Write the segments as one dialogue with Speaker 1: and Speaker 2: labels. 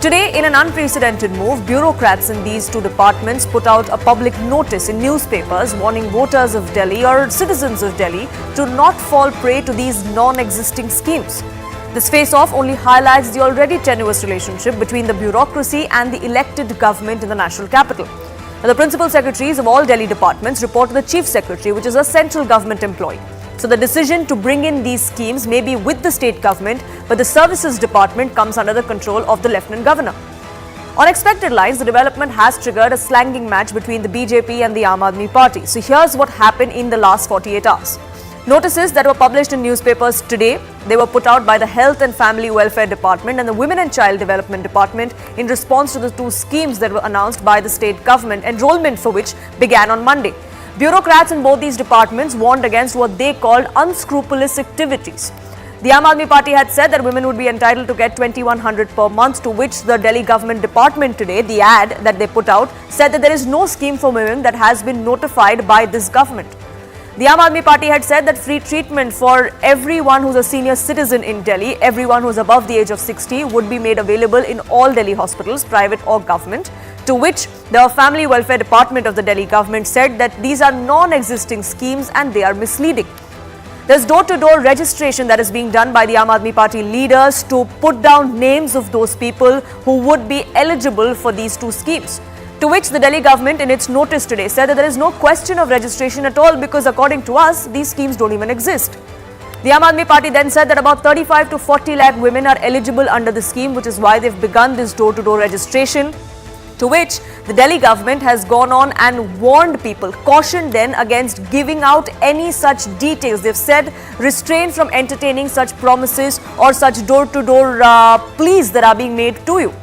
Speaker 1: Today, in an unprecedented move, bureaucrats in these two departments put out a public notice in newspapers warning voters of Delhi or citizens of Delhi to not fall prey to these non-existing schemes. This face-off only highlights the already tenuous relationship between the bureaucracy and the elected government in the national capital. Now, the principal secretaries of all Delhi departments report to the chief secretary, which is a central government employee. So the decision to bring in these schemes may be with the state government, but the services department comes under the control of the lieutenant governor. On expected lines, the development has triggered a slanging match between the BJP and the Aam Aadmi Party. So here's what happened in the last 48 hours. Notices that were published in newspapers today, they were put out by the Health and Family Welfare Department and the Women and Child Development Department in response to the two schemes that were announced by the state government, enrollment for which began on Monday. Bureaucrats in both these departments warned against what they called unscrupulous activities. The Aam Aadmi Party had said that women would be entitled to get 2100 per month, to which the Delhi government department today, the ad that they put out, said that there is no scheme for women that has been notified by this government. The Aam Aadmi Party had said that free treatment for everyone who's a senior citizen in Delhi, everyone who's above the age of 60, would be made available in all Delhi hospitals, private or government, to which the Family Welfare Department of the Delhi government said that these are non-existing schemes and they are misleading. There's door-to-door registration that is being done by the Aam Aadmi Party leaders to put down names of those people who would be eligible for these two schemes. To which the Delhi government in its notice today said that there is no question of registration at all because according to us, these schemes don't even exist. The Aam Aadmi Party then said that about 35 to 40 lakh women are eligible under the scheme, which is why they've begun this door-to-door registration. To which the Delhi government has gone on and warned people, cautioned them against giving out any such details. They've said refrain from entertaining such promises or such door-to-door pleas that are being made to you.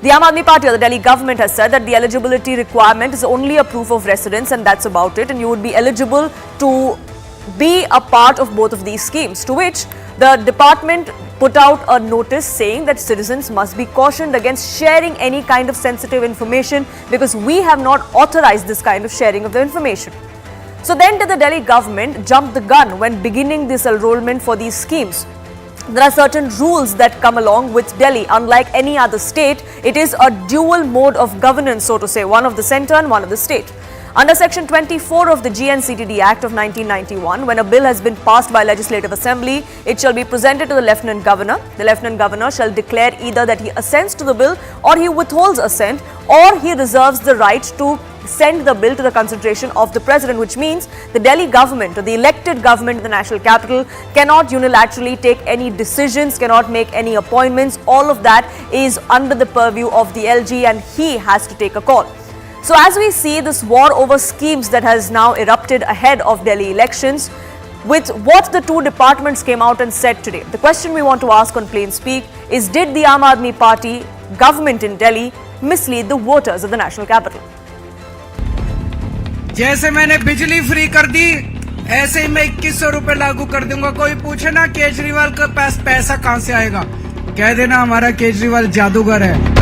Speaker 1: The Aam Aadmi Party or the Delhi government has said that the eligibility requirement is only a proof of residence and that's about it, and you would be eligible to be a part of both of these schemes. To which the department put out a notice saying that citizens must be cautioned against sharing any kind of sensitive information because we have not authorized this kind of sharing of the information. So then did the Delhi government jump the gun when beginning this enrollment for these schemes? There are certain rules that come along with Delhi. Unlike any other state, it is a dual mode of governance, so to say, one of the centre and one of the state. Under Section 24 of the GNCTD Act of 1991, when a bill has been passed by Legislative Assembly, it shall be presented to the Lieutenant Governor. The Lieutenant Governor shall declare either that he assents to the bill or he withholds assent or he reserves the right to send the bill to the consideration of the President, which means the Delhi government or the elected government in the national capital cannot unilaterally take any decisions, cannot make any appointments. All of that is under the purview of the LG and he has to take a call. So as we see this war over schemes that has now erupted ahead of Delhi elections, with what the two departments came out and said today, the question we want to ask on Plain Speak is, did the Aam Aadmi Party government in Delhi mislead the voters of the national capital?
Speaker 2: जैसे मैंने बिजली free कर दी ऐसे ही मैं 2100 रुपए लागू कर दूंगा। कोई पूछे ना केजरीवाल का पास पैसा कहां से आएगा, कह देना हमारा केजरीवाल जादूगर है।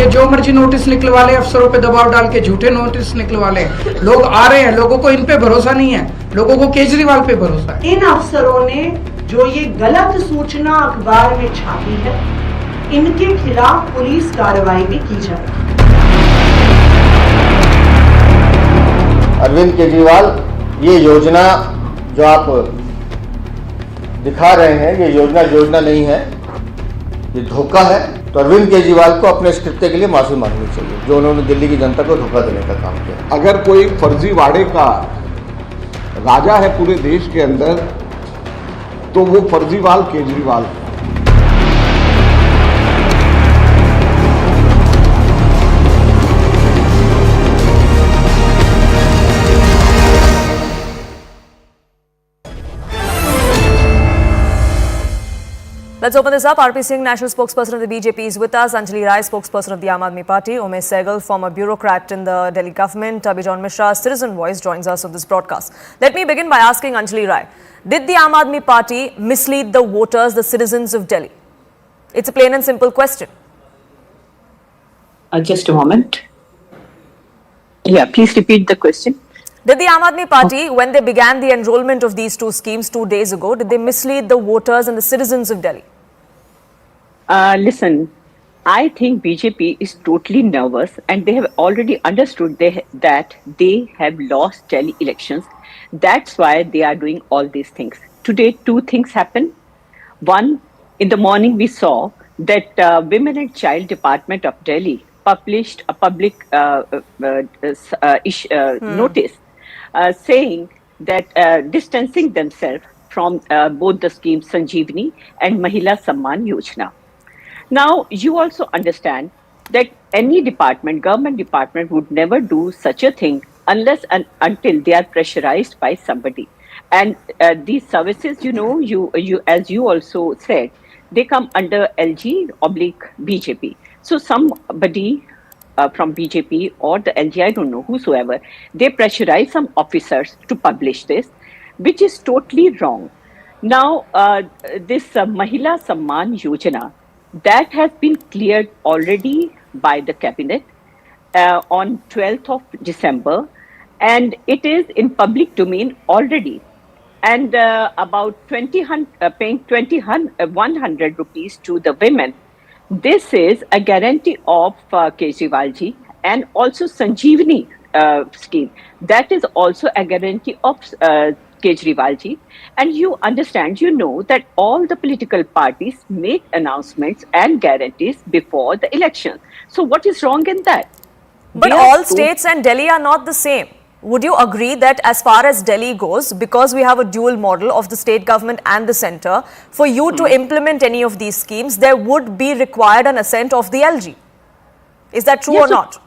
Speaker 2: जो मर्जी नोटिस निकलवा ले, अफसरों पे दबाव डाल के झूठे नोटिस निकलवा ले। लोग आ रहे हैं, लोगों को इन पे भरोसा नहीं है, लोगों को केजरीवाल पे भरोसा है।
Speaker 3: इन अफसरों ने जो ये गलत सूचना अखबार में छापी है, इनके खिलाफ पुलिस कार्रवाई भी की जाए।
Speaker 4: अरविंद केजरीवाल, ये योजना जो आप दिखा रहे हैं, ये योजना नहीं है, ये धोखा है। तो अरविंद केजरीवाल को अपने इस कृत्य के लिए माफी मांगनी चाहिए जो उन्होंने दिल्ली की जनता को धोखा देने का काम किया।
Speaker 5: अगर कोई फर्जीवाड़े का राजा है पूरे देश के अंदर तो वो फर्जीवाल केजरीवाल है।
Speaker 1: Let's open this up. RP Singh, national spokesperson of the BJP, is with us. Anjali Rai, spokesperson of the Aam Aadmi Party. Umesh Sehgal, former bureaucrat in the Delhi government. Abhijan Mishra, citizen voice, joins us on this broadcast. Let me begin by asking Anjali Rai, did the Aam Aadmi Party mislead the voters, the citizens of Delhi? It's a plain and simple question.
Speaker 6: Just a moment. Yeah, please repeat the question.
Speaker 1: Did the Aam Aadmi Party, when they began the enrollment of these two schemes 2 days ago, did they mislead the voters and the citizens of Delhi?
Speaker 6: Listen, I think BJP is totally nervous and they have already understood that they have lost Delhi elections. That's why they are doing all these things. Today, two things happened. One, in the morning we saw that Women and Child Department of Delhi published a public notice saying that distancing themselves from both the schemes Sanjeevani and Mahila Samman Yojana. Now, you also understand that any department, government department, would never do such a thing unless and until they are pressurized by somebody. And these services, you as you also said, they come under LG/BJP. So somebody from BJP or the LG, I don't know, whosoever, they pressurize some officers to publish this, which is totally wrong. Now, this Mahila Samman Yojana, that has been cleared already by the cabinet on 12th of December, and it is in public domain already. And about paying 100 rupees to the women. This is a guarantee of Kejriwal ji, and also Sanjeevani scheme. That is also a guarantee of Kejriwal ji. And you understand, you know that all the political parties make announcements and guarantees before the election. So what is wrong in that?
Speaker 1: But all states and Delhi are not the same. Would you agree that as far as Delhi goes, because we have a dual model of the state government and the centre, for you to implement any of these schemes, there would be required an assent of the LG? Is that true or not?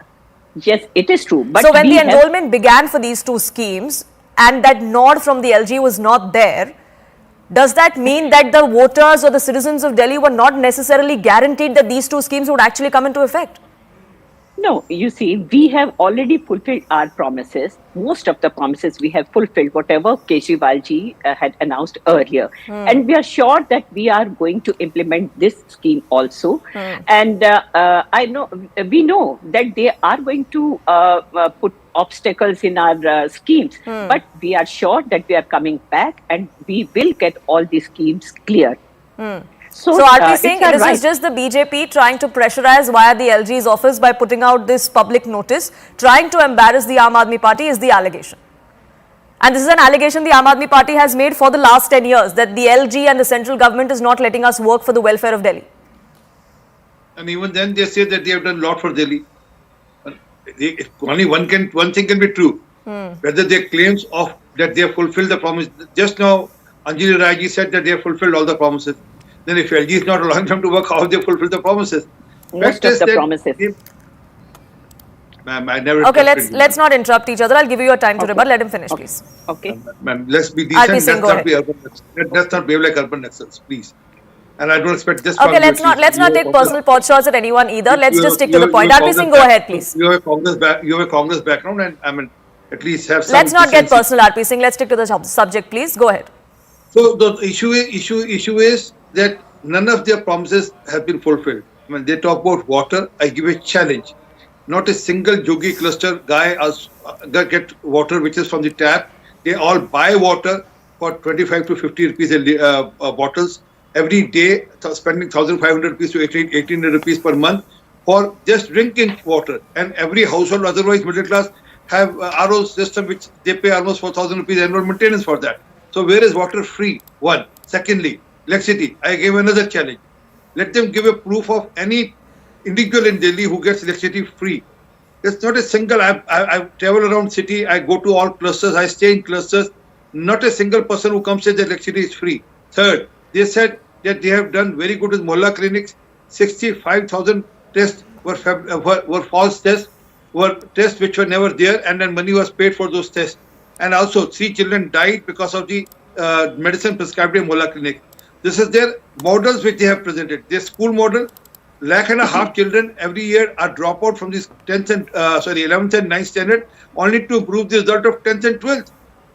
Speaker 6: Yes, it is true. But
Speaker 1: so when the enrollment began for these two schemes and that nod from the LG was not there, does that mean that the voters or the citizens of Delhi were not necessarily guaranteed that these two schemes would actually come into effect?
Speaker 6: No, you see, we have already fulfilled our promises. Most of the promises we have fulfilled, whatever Kejriwal ji had announced earlier. And we are sure that we are going to implement this scheme also. And we know that they are going to put obstacles in our schemes. But we are sure that we are coming back and we will get all these schemes cleared.
Speaker 1: So RP Singh, this is just the BJP trying to pressurize via the LG's office by putting out this public notice, trying to embarrass the Aam Aadmi Party is the allegation. And this is an allegation the Aam Aadmi Party has made for the last 10 years, that the LG and the central government is not letting us work for the welfare of Delhi.
Speaker 7: And even then they say that they have done a lot for Delhi. Only one thing can be true. Whether their claims of that they have fulfilled the promise. Just now, Anjali Rai ji said that they have fulfilled all the promises. Then if LG is not allowing them to work, how have they fulfilled the promises?
Speaker 6: Most of the promises.
Speaker 7: Ma'am, I never...
Speaker 1: Okay, let's not interrupt each other. I'll give you your time to rebut. Let him finish, please.
Speaker 6: Okay.
Speaker 7: Ma'am, let's be decent. Let's not behave like urban Naxals, please. And I don't expect this...
Speaker 1: Okay, let's not take personal pot shots at anyone either. Let's just stick to the point. RP Singh, go ahead, please.
Speaker 7: You have a Congress background and I mean, at least have some...
Speaker 1: Let's not get personal, RP Singh. Let's stick to the subject, please. Go ahead.
Speaker 7: So the issue is that none of their promises have been fulfilled. When they talk about water, I give a challenge. Not a single Jogi cluster guy get water which is from the tap. They all buy water for 25 to 50 rupees bottles every day, spending 1,500 rupees to 1,800 rupees per month for just drinking water. And every household, otherwise middle class, have RO system which they pay almost 4,000 rupees annual maintenance for that. So where is water free? One. Secondly, electricity. I gave another challenge. Let them give a proof of any individual in Delhi who gets electricity free. It's not a single. I travel around city. I go to all clusters. I stay in clusters. Not a single person who comes says that electricity is free. Third, they said that they have done very good with Mohalla clinics. 65,000 tests were false tests, were tests which were never there, and then money was paid for those tests. And also, 3 children died because of the medicine prescribed in Mohalla clinic. This is their models which they have presented. Their school model, 1.5 lakh children every year are drop out from this 11th and 9th standard only to improve the result of 10th and 12th.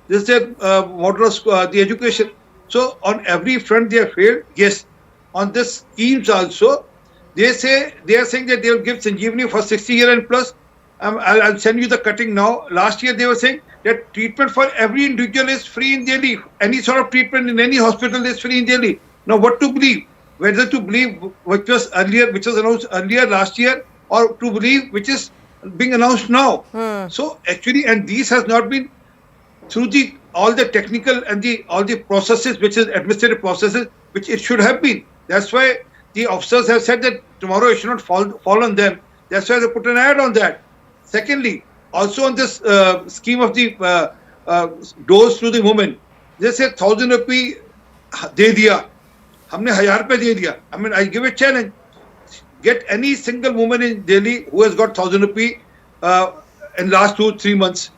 Speaker 7: This is their model of the education. So on every front they have failed. Yes, on this schemes also, they are saying that they will give Sanjeevani for 60 years and plus. I'll send you the cutting now. Last year they were saying that treatment for every individual is free in Delhi. Any sort of treatment in any hospital is free in Delhi. Now what to believe? Whether to believe which was announced earlier last year, or to believe which is being announced now. So actually, and this has not been through all the technical and all the processes, which is administrative processes, which it should have been. That's why the officers have said that tomorrow it should not fall on them. That's why they put an ad on that. Secondly, also on this scheme of the dose to the women, they say 1,000 rupee de diya. हमने 1,000 रुपए दे दिया. I mean, I give a challenge. Get any single woman in Delhi who has got 1,000 rupee in last 2-3 months.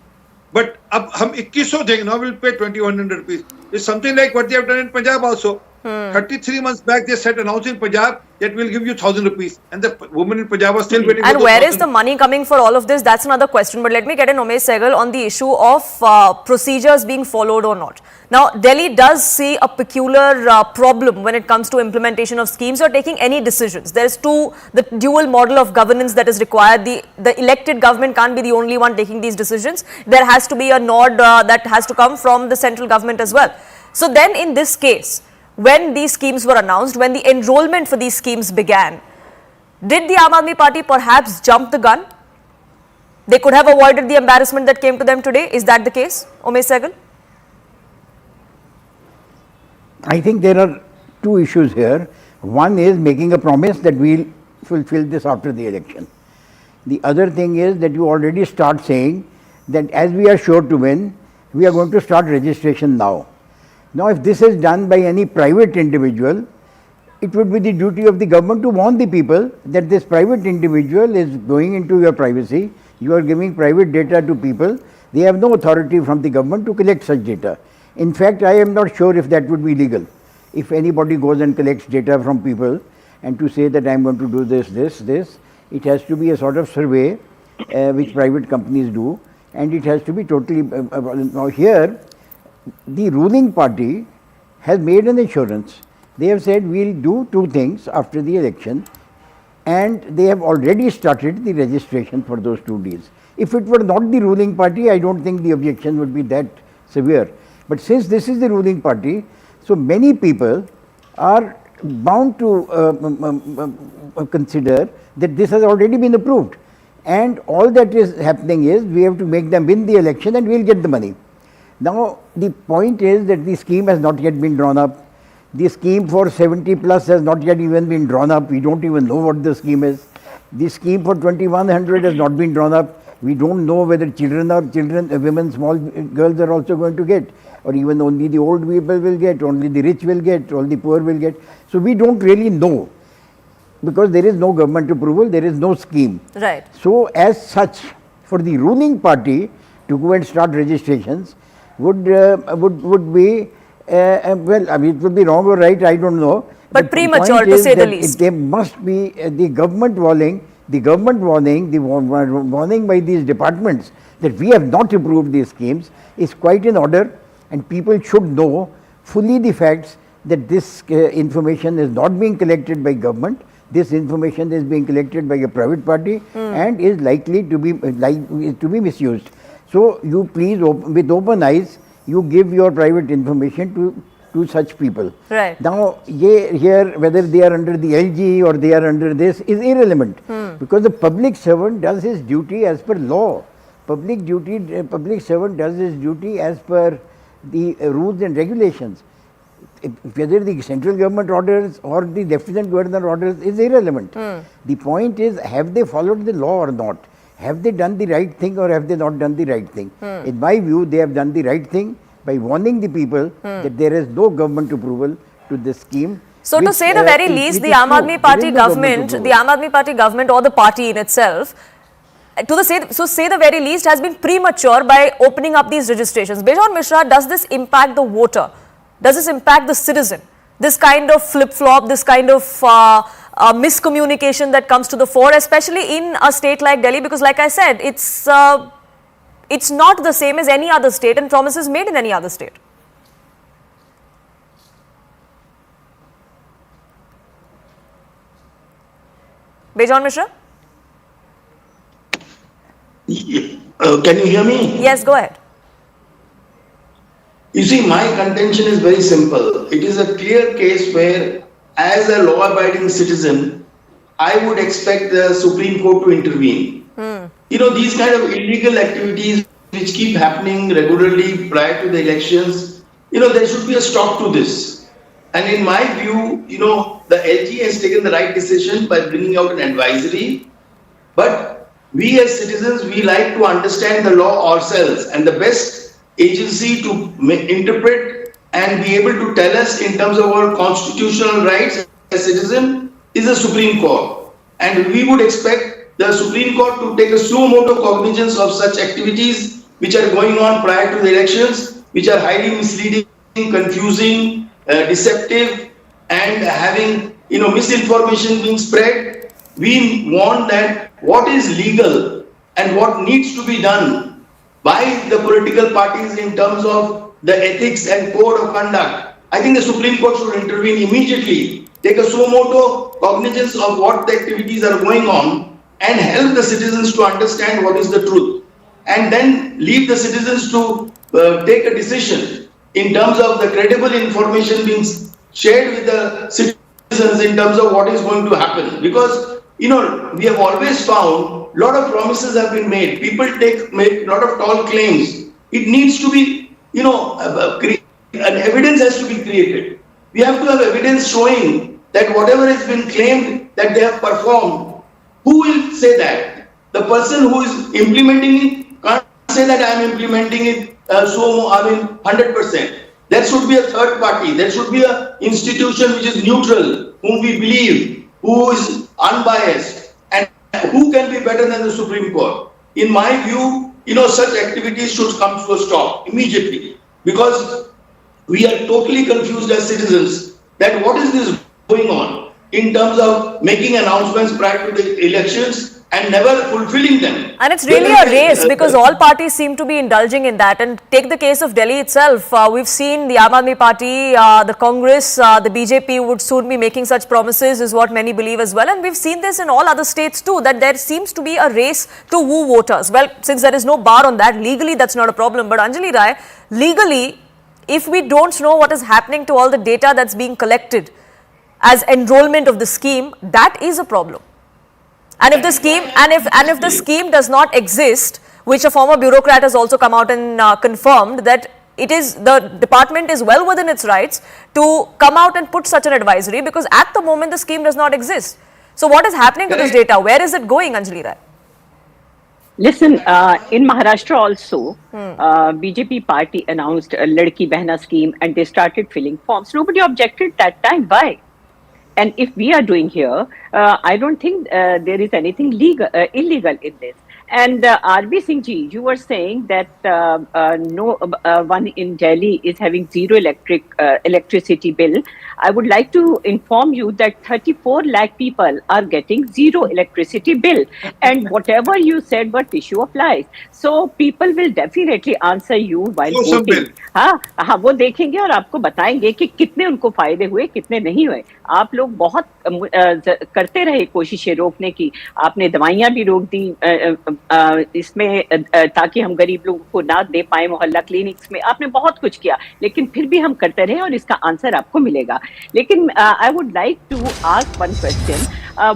Speaker 7: But अब हम 2100 देंगे. Now we'll pay 2,100 rupees. It's something like what they have done in Punjab also. 33 months back, they said announcing Punjab that we'll give you 1,000 rupees, and the women in Punjab are still waiting.
Speaker 1: And where is the money coming for all of this? That's another question. But let me get an Umesh Sehgal on the issue of procedures being followed or not. Now, Delhi does see a peculiar problem when it comes to implementation of schemes or taking any decisions. There is the dual model of governance that is required. The elected government can't be the only one taking these decisions. There has to be a nod that has to come from the central government as well. So then in this case, when these schemes were announced, when the enrollment for these schemes began, did the Aam Aadmi Party perhaps jump the gun? They could have avoided the embarrassment that came to them today. Is that the case, Umesh Sehgal?
Speaker 8: I think there are two issues here. One is making a promise that we'll fulfill this after the election. The other thing is that you already start saying that as we are sure to win, we are going to start registration now. Now, if this is done by any private individual, it would be the duty of the government to warn the people that this private individual is going into your privacy. You are giving private data to people. They have no authority from the government to collect such data. In fact, I am not sure if that would be legal. If anybody goes and collects data from people and to say that I am going to do this, it has to be a sort of survey which private companies do, and it has to be totally. Now here, the ruling party has made an assurance. They have said we will do two things after the election, and they have already started the registration for those 2 days. If it were not the ruling party, I don't think the objection would be that severe. But since this is the ruling party, so many people are bound to consider that this has already been approved, and all that is happening is we have to make them win the election and we will get the money. Now, the point is that the scheme has not yet been drawn up. The scheme for 70 plus has not yet even been drawn up. We don't even know what the scheme is. The scheme for 2100 has not been drawn up. We don't know whether women, small girls are also going to get, or even only the old people will get, only the rich will get, all the poor will get. So we don't really know, because there is no government approval, there is no scheme.
Speaker 1: Right.
Speaker 8: So as such, for the ruling party to go and start registrations would be well, I mean, it would be wrong or right, I don't know.
Speaker 1: But premature, to say the least.
Speaker 8: There must be the government warning by these departments that we have not approved these schemes is quite in order, and people should know fully the facts that this information is not being collected by government. This information is being collected by a private party and is likely to be misused. So you please, with open eyes, you give your private information to such people.
Speaker 1: Right.
Speaker 8: Now, here whether they are under the LG or they are under this is irrelevant, because the public servant does his duty as per law. Public servant does his duty as per the rules and regulations. Whether the central government orders or the lieutenant governor orders is irrelevant. The point is, have they followed the law or not? Have they done the right thing or have they not done the right thing? In my view, they have done the right thing by warning the people that there is no government approval to this scheme.
Speaker 1: So to say the very least, the Aam Aadmi Party government or the party in itself, say the very least, has been premature by opening up these registrations. Based on Mishra, does this impact the voter? Does this impact the citizen? this kind of flip-flop, this kind of miscommunication that comes to the fore, especially in a state like Delhi, because like I said, it's not the same as any other state and promises made in any other state. Bejan Mishra?
Speaker 9: Can you hear me?
Speaker 1: Yes, go ahead.
Speaker 9: You see, my contention is very simple. It is a clear case where, as a law-abiding citizen, I would expect the Supreme Court to intervene. You know, these kind of illegal activities which keep happening regularly prior to the elections, you know, there should be a stop to this. And in my view, you know, the LG has taken the right decision by bringing out an advisory. But we as citizens, we like to understand the law ourselves, and the best agency to interpret and be able to tell us in terms of our constitutional rights as citizen is the Supreme Court. And we would expect the Supreme Court to take a suo motu cognizance of such activities which are going on prior to the elections, which are highly misleading, confusing, deceptive, and having, you know, misinformation being spread. We want that what is legal and what needs to be done by the political parties in terms of the ethics and code of conduct. I think the Supreme Court should intervene immediately, take a suo motu cognizance of what the activities are going on, and help the citizens to understand what is the truth, and then leave the citizens to take a decision in terms of the credible information being shared with the citizens in terms of what is going to happen. Because, you know, we have always found a lot of promises have been made. People make a lot of tall claims. It needs to be, you know, an evidence has to be created. We have to have evidence showing that whatever has been claimed that they have performed, who will say that? The person who is implementing it can't say that I am implementing it 100%. There should be a third party. There should be an institution which is neutral, whom we believe, who is unbiased, and who can be better than the Supreme Court. In my view, you know, such activities should come to a stop immediately, because we are totally confused as citizens that what is this going on in terms of making announcements prior to the elections and never fulfilling them.
Speaker 1: And it's really a race, because all parties seem to be indulging in that. And take the case of Delhi itself. We've seen the Aam Aadmi Party, the Congress, the BJP would soon be making such promises, is what many believe as well. And we've seen this in all other states too, that there seems to be a race to woo voters. Well, since there is no bar on that, legally that's not a problem. But Anjali Rai, legally, if we don't know what is happening to all the data that's being collected as enrollment of the scheme, that is a problem. And if the scheme if the scheme does not exist, which a former bureaucrat has also come out and confirmed, that it is, the department is well within its rights to come out and put such an advisory, because at the moment the scheme does not exist. So what is happening to this data? Where is it going, Anjali Rai?
Speaker 6: Listen, in Maharashtra also, BJP party announced a Ladki Behna scheme, and they started filling forms. Nobody objected that time. Why? And if we are doing here, I don't think there is anything illegal in this. And R.B. Singh ji, you were saying that no one in Delhi is having zero electricity bill. I would like to inform you that 34 lakh people are getting zero electricity bill. And whatever you said was issue of lies. So people will definitely answer you while voting. हाँ, वो देखेंगे और आपको बताएंगे कि कितने उनको फायदे हुए, कितने नहीं हुए. आप लोग बहुत करते रहे कोशिशें रोकने की. आपने दवाइयाँ भी रोक दी इसमें ताकि हम गरीब लोगों को ना दे पाए मोहल्ला क्लिनिक्स में. आपने बहुत कुछ किया, लेकिन फिर भी हम करते रहे और इसका आंसर आपको मिलेगा. लेकिन I would like to ask one question.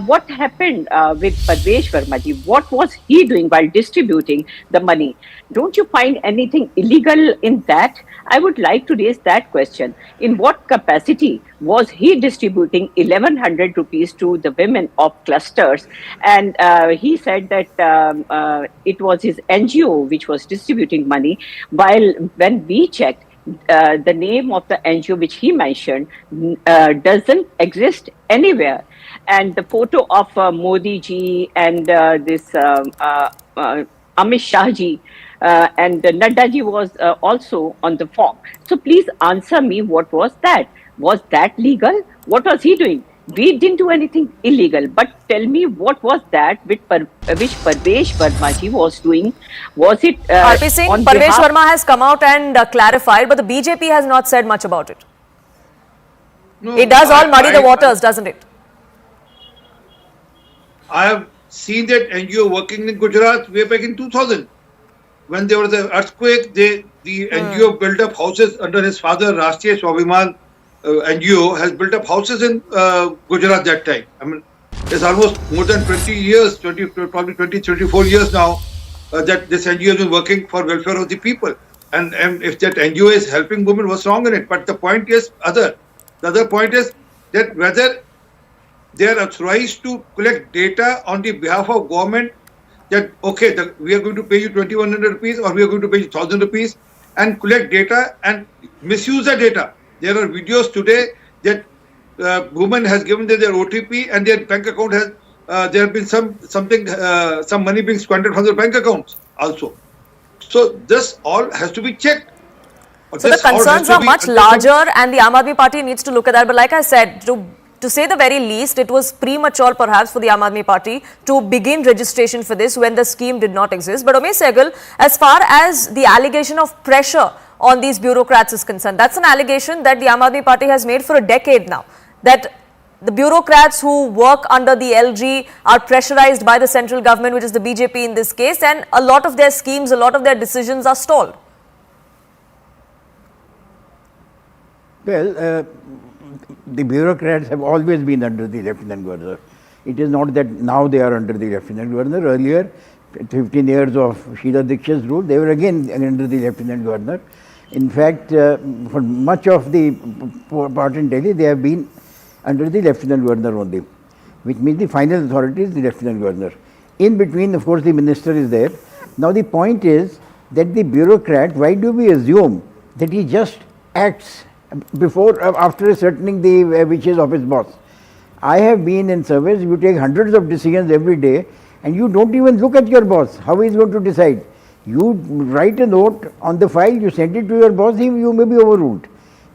Speaker 6: What happened with Parvesh Verma ji? What was he doing while distributing the money? Don't you find anything illegal in that? I would like to raise that question. In what capacity was he distributing 1100 rupees to the women of clusters? And he said that it was his NGO which was distributing money, while when we checked, the name of the NGO which he mentioned doesn't exist anywhere. And the photo of Modi ji and this Amit Shah ji and Nadda ji was also on the form. So please answer me, what was that? Was that legal? What was he doing? We didn't do anything illegal, but tell me what was that which Parvesh Verma ji was doing? Was it
Speaker 1: RP Singh,
Speaker 6: on
Speaker 1: Parvesh
Speaker 6: behalf?
Speaker 1: Verma has come out and clarified, but the BJP has not said much about it.
Speaker 7: No,
Speaker 1: It does all muddy the waters, doesn't it?
Speaker 7: I have seen that NGO working in Gujarat way back in 2000. When there was an earthquake, the NGO built up houses under his father, Rashtriya Swabhiman NGO has built up houses in Gujarat that time. I mean, it's almost more than 20 years, probably 24 years now that this NGO has been working for welfare of the people. And if that NGO is helping women, what's wrong in it? But the point is other. The other point is that whether they are authorized to collect data on the behalf of government, that okay, we are going to pay you 2,100 rupees or we are going to pay you 1,000 rupees and collect data and misuse the data. There are videos today that woman has given their OTP and their bank account has there have been some money being squandered from their bank accounts also. So this all has to be checked.
Speaker 1: So the concerns are much larger, and the Aam Aadmi Party needs to look at that. But like I said, to say the very least, it was premature perhaps for the Aam Aadmi Party to begin registration for this when the scheme did not exist. But Umesh Sehgal, as far as the allegation of pressure on these bureaucrats is concerned, that's an allegation that the Aam Aadmi Party has made for a decade now, that the bureaucrats who work under the LG are pressurized by the central government, which is the BJP in this case, and a lot of their schemes, a lot of their decisions are stalled.
Speaker 8: Well, the bureaucrats have always been under the Lieutenant Governor. It is not that now they are under the Lieutenant Governor. Earlier, 15 years of Sheila Dikshit's rule, they were again under the Lieutenant Governor. In fact, for much of the part in Delhi, they have been under the Lieutenant Governor only, which means the final authority is the Lieutenant Governor. In between, of course, the minister is there. Now, the point is that the bureaucrat, why do we assume that he just acts after ascertaining the wishes of his boss? I have been in service, you take hundreds of decisions every day and you don't even look at your boss. How he is going to decide? You write a note on the file, you send it to your boss, you may be overruled.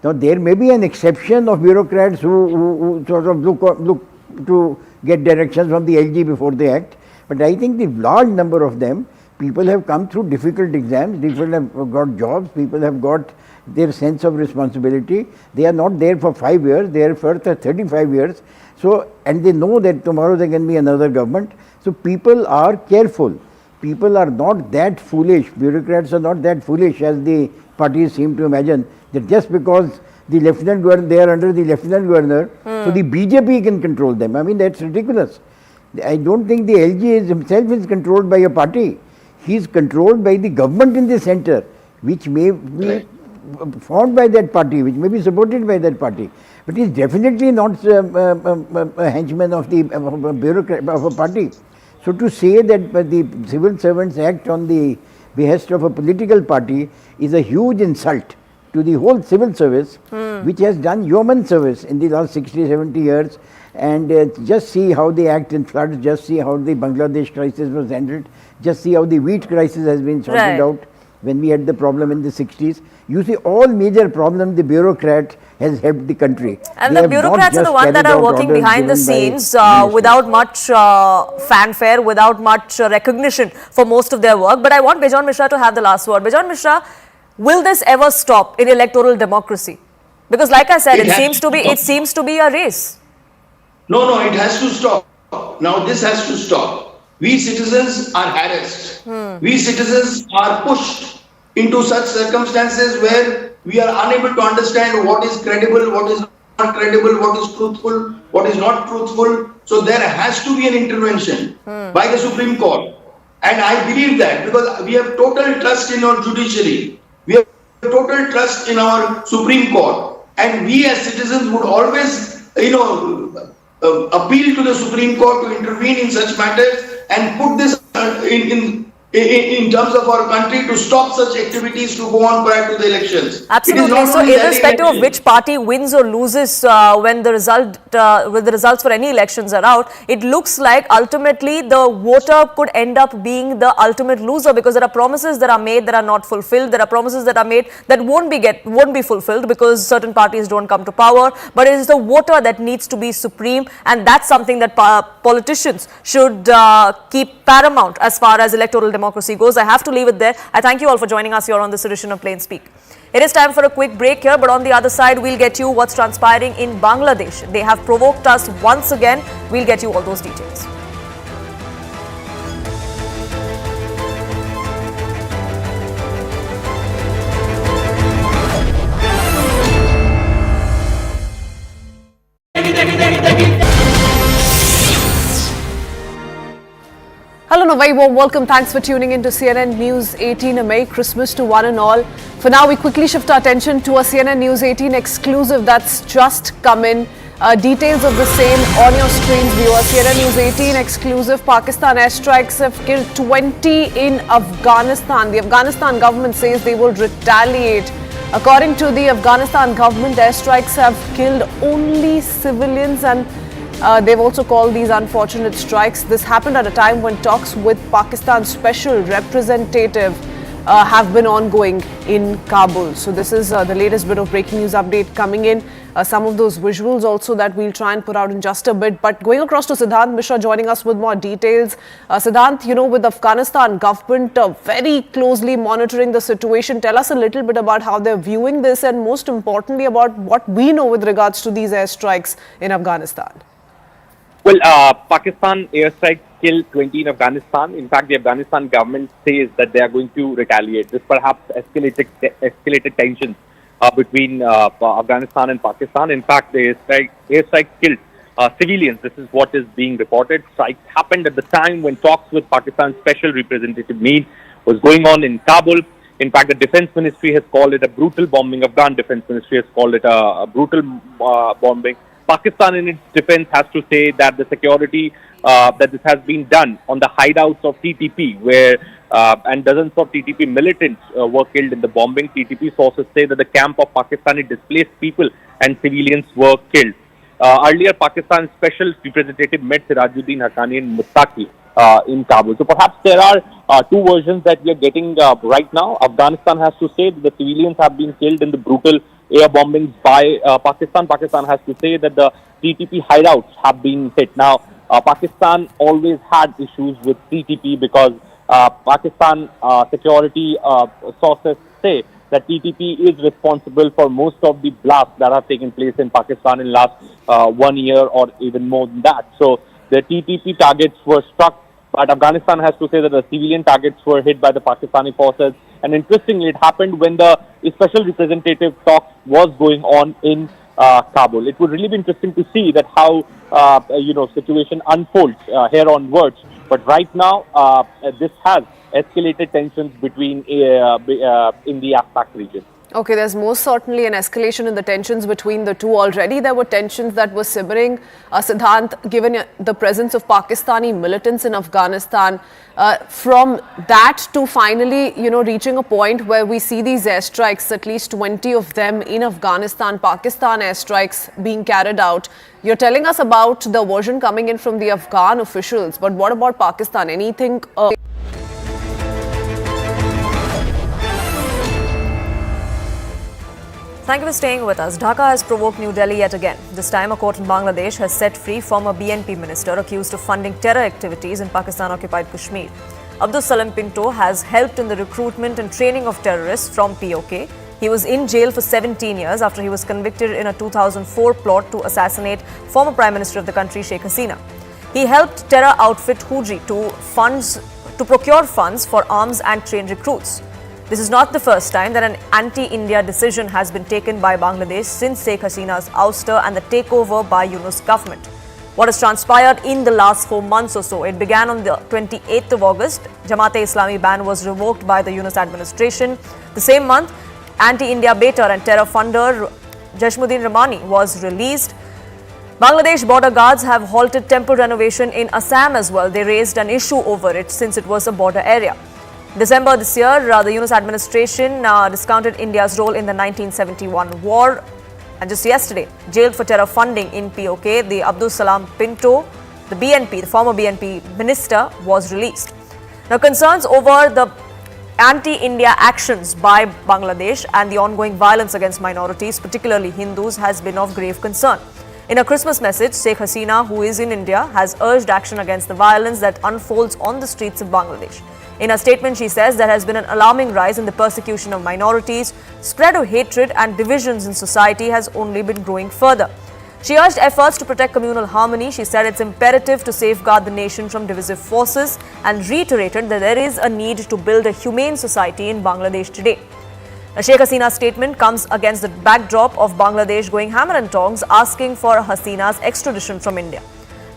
Speaker 8: Now there may be an exception of bureaucrats who sort of look to get directions from the LG before they act, but I think the large number of them, people have come through difficult exams, people have got jobs, people have got their sense of responsibility. They are not there for 5 years, they are for 35 years. So, and they know that tomorrow there can be another government. So people are careful. People are not that foolish. Bureaucrats are not that foolish as the parties seem to imagine, that just because the Lieutenant Governor, they are under the Lieutenant Governor, so the BJP can control them. I mean, that's ridiculous. I don't think the LG himself is controlled by a party. He is controlled by the government in the center, which may be formed by that party, which may be supported by that party, but he is definitely not a henchman of the bureaucrat of a party. So to say that the civil servants act on the behest of a political party is a huge insult to the whole civil service, which has done yeoman service in the last 60-70 years. And just see how they act in floods, just see how the Bangladesh crisis was handled, just see how the wheat crisis has been sorted out when we had the problem in the 60s. You see, all major problems, the bureaucrat has helped the country.
Speaker 1: And the bureaucrats are the ones that are working behind the scenes without much fanfare, without much recognition for most of their work. But I want Bijon Mishra to have the last word. Bijon Mishra, will this ever stop in electoral democracy? Because like I said, it seems to be a race.
Speaker 9: No, it has to stop. Now this has to stop. We citizens are harassed. We citizens are pushed into such circumstances where we are unable to understand what is credible, what is not credible, what is truthful, what is not truthful. So there has to be an intervention by the Supreme Court. And I believe that because we have total trust in our judiciary. We have total trust in our Supreme Court. And we as citizens would always, appeal to the Supreme Court to intervene in such matters and put this in terms of our country to stop such activities to go on prior to the elections.
Speaker 1: Absolutely. So, irrespective of which party wins or loses when the results for any elections are out, it looks like ultimately the voter could end up being the ultimate loser, because there are promises that are made that are not fulfilled. There are promises that are made that won't be fulfilled because certain parties don't come to power. But it is the voter that needs to be supreme, and that's something that politicians should keep paramount as far as electoral democracy goes. I have to leave it there. I thank you all for joining us here on this edition of Plain Speak. It is time for a quick break here, but on the other side, we'll get you what's transpiring in Bangladesh. They have provoked us once again. We'll get you all those details.
Speaker 10: Hello and a very warm welcome. Thanks for tuning in to CNN News 18. A Merry Christmas to one and all. For now, we quickly shift our attention to a CNN News 18 exclusive that's just come in. Details of the same on your screens, viewers. CNN News 18 exclusive. Pakistan airstrikes have killed 20 in Afghanistan. The Afghanistan government says they will retaliate. According to the Afghanistan government, airstrikes have killed only civilians, and they've also called these unfortunate strikes. This happened at a time when talks with Pakistan's special representative have been ongoing in Kabul. So this is the latest bit of breaking news update coming in. Some of those visuals also that we'll try and put out in just a bit. But going across to Siddhant Mishra joining us with more details. Siddhant, you know, with the Afghanistan government very closely monitoring the situation, tell us a little bit about how they're viewing this, and most importantly about what we know with regards to these airstrikes in Afghanistan.
Speaker 11: Well, Pakistan airstrikes killed 20 in Afghanistan. In fact, the Afghanistan government says that they are going to retaliate. This perhaps escalated tensions between Afghanistan and Pakistan. In fact, the airstrikes killed civilians. This is what is being reported. Strikes happened at the time when talks with Pakistan's special representative Misuse was going on in Kabul. In fact, the Defense Ministry has called it a brutal bombing. Afghan Defense Ministry has called it a brutal bombing. Pakistan, in its defense, has to say that the security that this has been done on the hideouts of TTP, where and dozens of TTP militants were killed in the bombing. TTP sources say that the camp of Pakistani displaced people and civilians were killed. Earlier, Pakistan's special representative met Sirajuddin Haqqani and Mustaqi in Kabul. So perhaps there are two versions that we are getting right now. Afghanistan has to say that the civilians have been killed in the brutal air bombings by Pakistan. Pakistan has to say that the TTP hideouts have been hit. Now, Pakistan always had issues with TTP because Pakistan security sources say that TTP is responsible for most of the blasts that have taken place in Pakistan in last 1 year or even more than that. So the TTP targets were struck, but Afghanistan has to say that the civilian targets were hit by the Pakistani forces. And interestingly, it happened when the special representative talks was going on in Kabul. It would really be interesting to see that how situation unfolds here onwards. But right now, this has escalated tensions between in the AFPAC region.
Speaker 10: Okay, there's most certainly an escalation in the tensions between the two. Already there were tensions that were simmering. Siddhant, given the presence of Pakistani militants in Afghanistan, from that to finally, reaching a point where we see these airstrikes, at least 20 of them in Afghanistan, Pakistan airstrikes being carried out. You're telling us about the version coming in from the Afghan officials, but what about Pakistan? Anything?
Speaker 1: Thank you for staying with us. Dhaka has provoked New Delhi yet again. This time, a court in Bangladesh has set free former BNP minister accused of funding terror activities in Pakistan-occupied Kashmir. Abdul Salam Pinto has helped in the recruitment and training of terrorists from POK. He was in jail for 17 years after he was convicted in a 2004 plot to assassinate former Prime Minister of the country, Sheikh Hasina. He helped terror outfit Hooji to procure funds for arms and train recruits. This is not the first time that an anti-India decision has been taken by Bangladesh since Sheikh Hasina's ouster and the takeover by Yunus government. What has transpired in the last 4 months or so? It began on the 28th of August. Jamaat-e-Islami ban was revoked by the Yunus administration. The same month, anti-India baiter and terror funder Jashmuddin Rahmani was released. Bangladesh border guards have halted temple renovation in Assam as well. They raised an issue over it since it was a border area. December this year, the Yunus administration discounted India's role in the 1971 war. And just yesterday, jailed for terror funding in POK, the Abdul Salam Pinto, the BNP, the former BNP minister, was released. Now, concerns over the anti-India actions by Bangladesh and the ongoing violence against minorities, particularly Hindus, has been of grave concern. In a Christmas message, Sheikh Hasina, who is in India, has urged action against the violence that unfolds on the streets of Bangladesh. In a statement, she says there has been an alarming rise in the persecution of minorities, spread of hatred and divisions in society has only been growing further. She urged efforts to protect communal harmony. She said it's imperative to safeguard the nation from divisive forces and reiterated that there is a need to build a humane society in Bangladesh today. Sheikh Hasina's statement comes against the backdrop of Bangladesh going hammer and tongs asking for Hasina's extradition from India.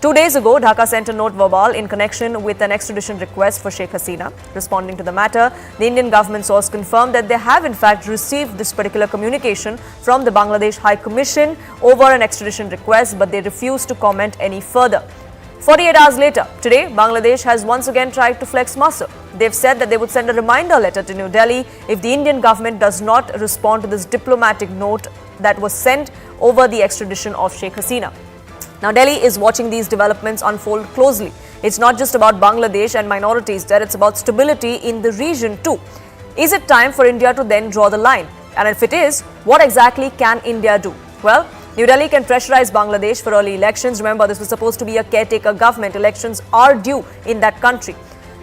Speaker 1: 2 days ago, Dhaka sent a note verbal in connection with an extradition request for Sheikh Hasina. Responding to the matter, the Indian government source confirmed that they have in fact received this particular communication from the Bangladesh High Commission over an extradition request, but they refused to comment any further. 48 hours later, today, Bangladesh has once again tried to flex muscle. They've said that they would send a reminder letter to New Delhi if the Indian government does not respond to this diplomatic note that was sent over the extradition of Sheikh Hasina. Now, Delhi is watching these developments unfold closely. It's not just about Bangladesh and minorities there, it's about stability in the region too. Is it time for India to then draw the line? And if it is, what exactly can India do? Well, New Delhi can pressurize Bangladesh for early elections. Remember, this was supposed to be a caretaker government. Elections are due in that country.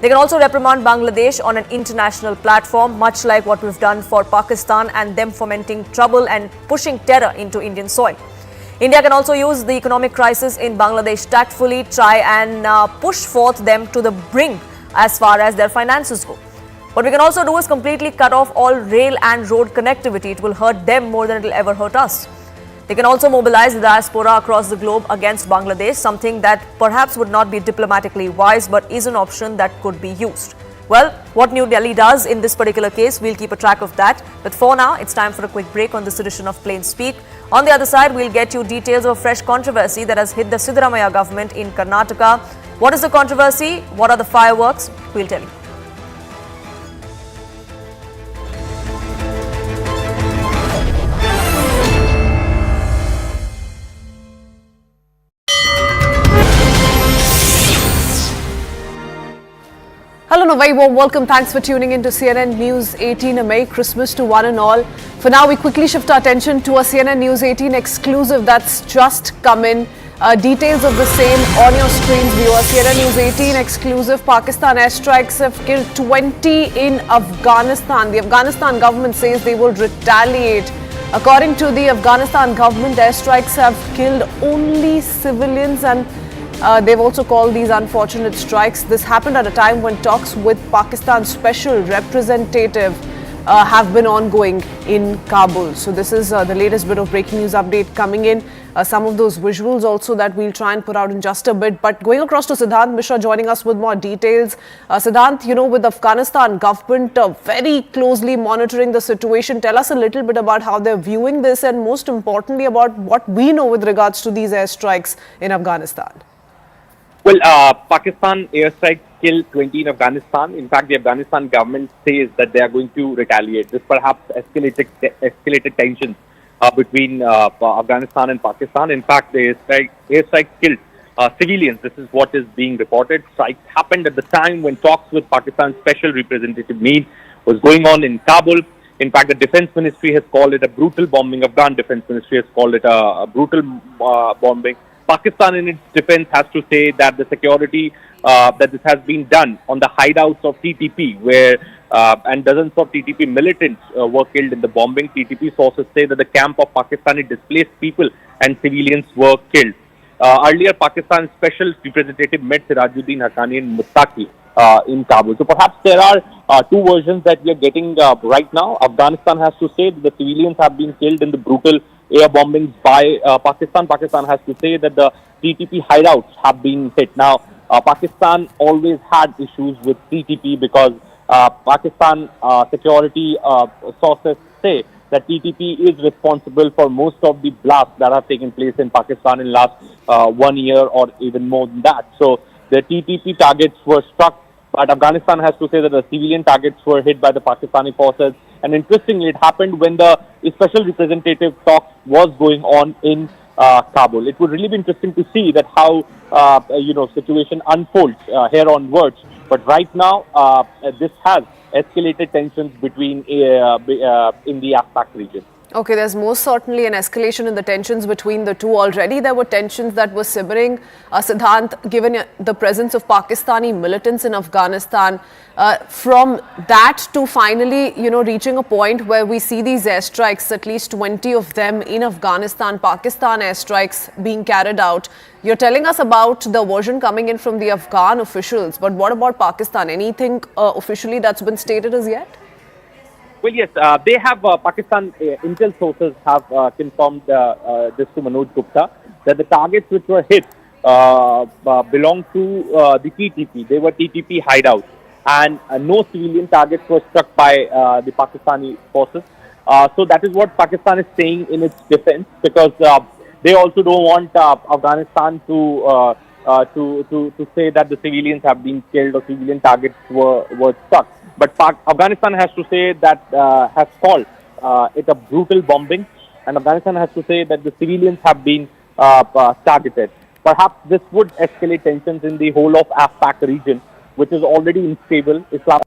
Speaker 1: They can also reprimand Bangladesh on an international platform, much like what we've done for Pakistan and them fomenting trouble and pushing terror into Indian soil. India can also use the economic crisis in Bangladesh tactfully, try and push forth them to the brink as far as their finances go. What we can also do is completely cut off all rail and road connectivity. It will hurt them more than it will ever hurt us. They can also mobilize the diaspora across the globe against Bangladesh, something that perhaps would not be diplomatically wise but is an option that could be used. Well, what New Delhi does in this particular case, we'll keep a track of that. But for now, it's time for a quick break on this edition of Plain Speak. On the other side, we'll get you details of a fresh controversy that has hit the Siddaramaiah government in Karnataka. What is the controversy? What are the fireworks? We'll tell you.
Speaker 10: Hello and a very warm welcome. Thanks for tuning in to CNN News 18. A Merry Christmas to one and all. For now, we quickly shift our attention to a CNN News 18 exclusive that's just come in. Details of the same on your screens, viewers. CNN News 18 exclusive. Pakistan airstrikes have killed 20 in Afghanistan. The Afghanistan government says they will retaliate. According to the Afghanistan government, airstrikes have killed only civilians and they've also called these unfortunate strikes. This happened at a time when talks with Pakistan's special representative have been ongoing in Kabul. So this is the latest bit of breaking news update coming in. Some of those visuals also that we'll try and put out in just a bit. But going across to Siddhant Mishra joining us with more details. Siddhant, you know, with Afghanistan government very closely monitoring the situation, tell us a little bit about how they're viewing this and most importantly about what we know with regards to these airstrikes in Afghanistan.
Speaker 11: Well, Pakistan airstrikes killed 20 in Afghanistan. In fact, the Afghanistan government says that they are going to retaliate. This perhaps escalated tensions between Afghanistan and Pakistan. In fact, the airstrikes killed civilians. This is what is being reported. Strikes happened at the time when talks with Pakistan's special representative Misuse was going on in Kabul. In fact, the Defense Ministry has called it a brutal bombing. Afghan Defense Ministry has called it a brutal bombing. Pakistan in its defense has to say that the security that this has been done on the hideouts of TTP where and dozens of TTP militants were killed in the bombing. TTP sources say that the camp of Pakistani displaced people and civilians were killed. Earlier, Pakistan's special representative met Sirajuddin Haqqani and Muttaqi in Kabul. So perhaps there are two versions that we are getting right now. Afghanistan has to say that the civilians have been killed in the brutal air bombings by Pakistan. Pakistan has to say that the TTP hideouts have been hit. Now, Pakistan always had issues with TTP because Pakistan security sources say that TTP is responsible for most of the blasts that have taken place in Pakistan in last 1 year or even more than that. So the TTP targets were struck but Afghanistan has to say that the civilian targets were hit by the Pakistani forces. And interestingly, it happened when the special representative talk was going on in Kabul. It would really be interesting to see that how situation unfolds here onwards. But right now, this has escalated tensions between in the AFPAC region.
Speaker 10: Okay, there's most certainly an escalation in the tensions between the two. Already there were tensions that were simmering, Siddhant, given the presence of Pakistani militants in Afghanistan. From that to finally, reaching a point where we see these airstrikes, at least 20 of them in Afghanistan, Pakistan airstrikes being carried out. You're telling us about the version coming in from the Afghan officials, but what about Pakistan? Anything officially that's been stated as yet?
Speaker 11: Well, yes, they have, Pakistan intel sources have confirmed this to Manoj Gupta, that the targets which were hit belong to the TTP. They were TTP hideouts, and no civilian targets were struck by the Pakistani forces. So that is what Pakistan is saying in its defense, because they also don't want Afghanistan to say that the civilians have been killed or civilian targets were struck. But Afghanistan has to say that has called it a brutal bombing, and Afghanistan has to say that the civilians have been targeted. Perhaps this would escalate tensions in the whole of AFPAC region, which is already unstable. Islam.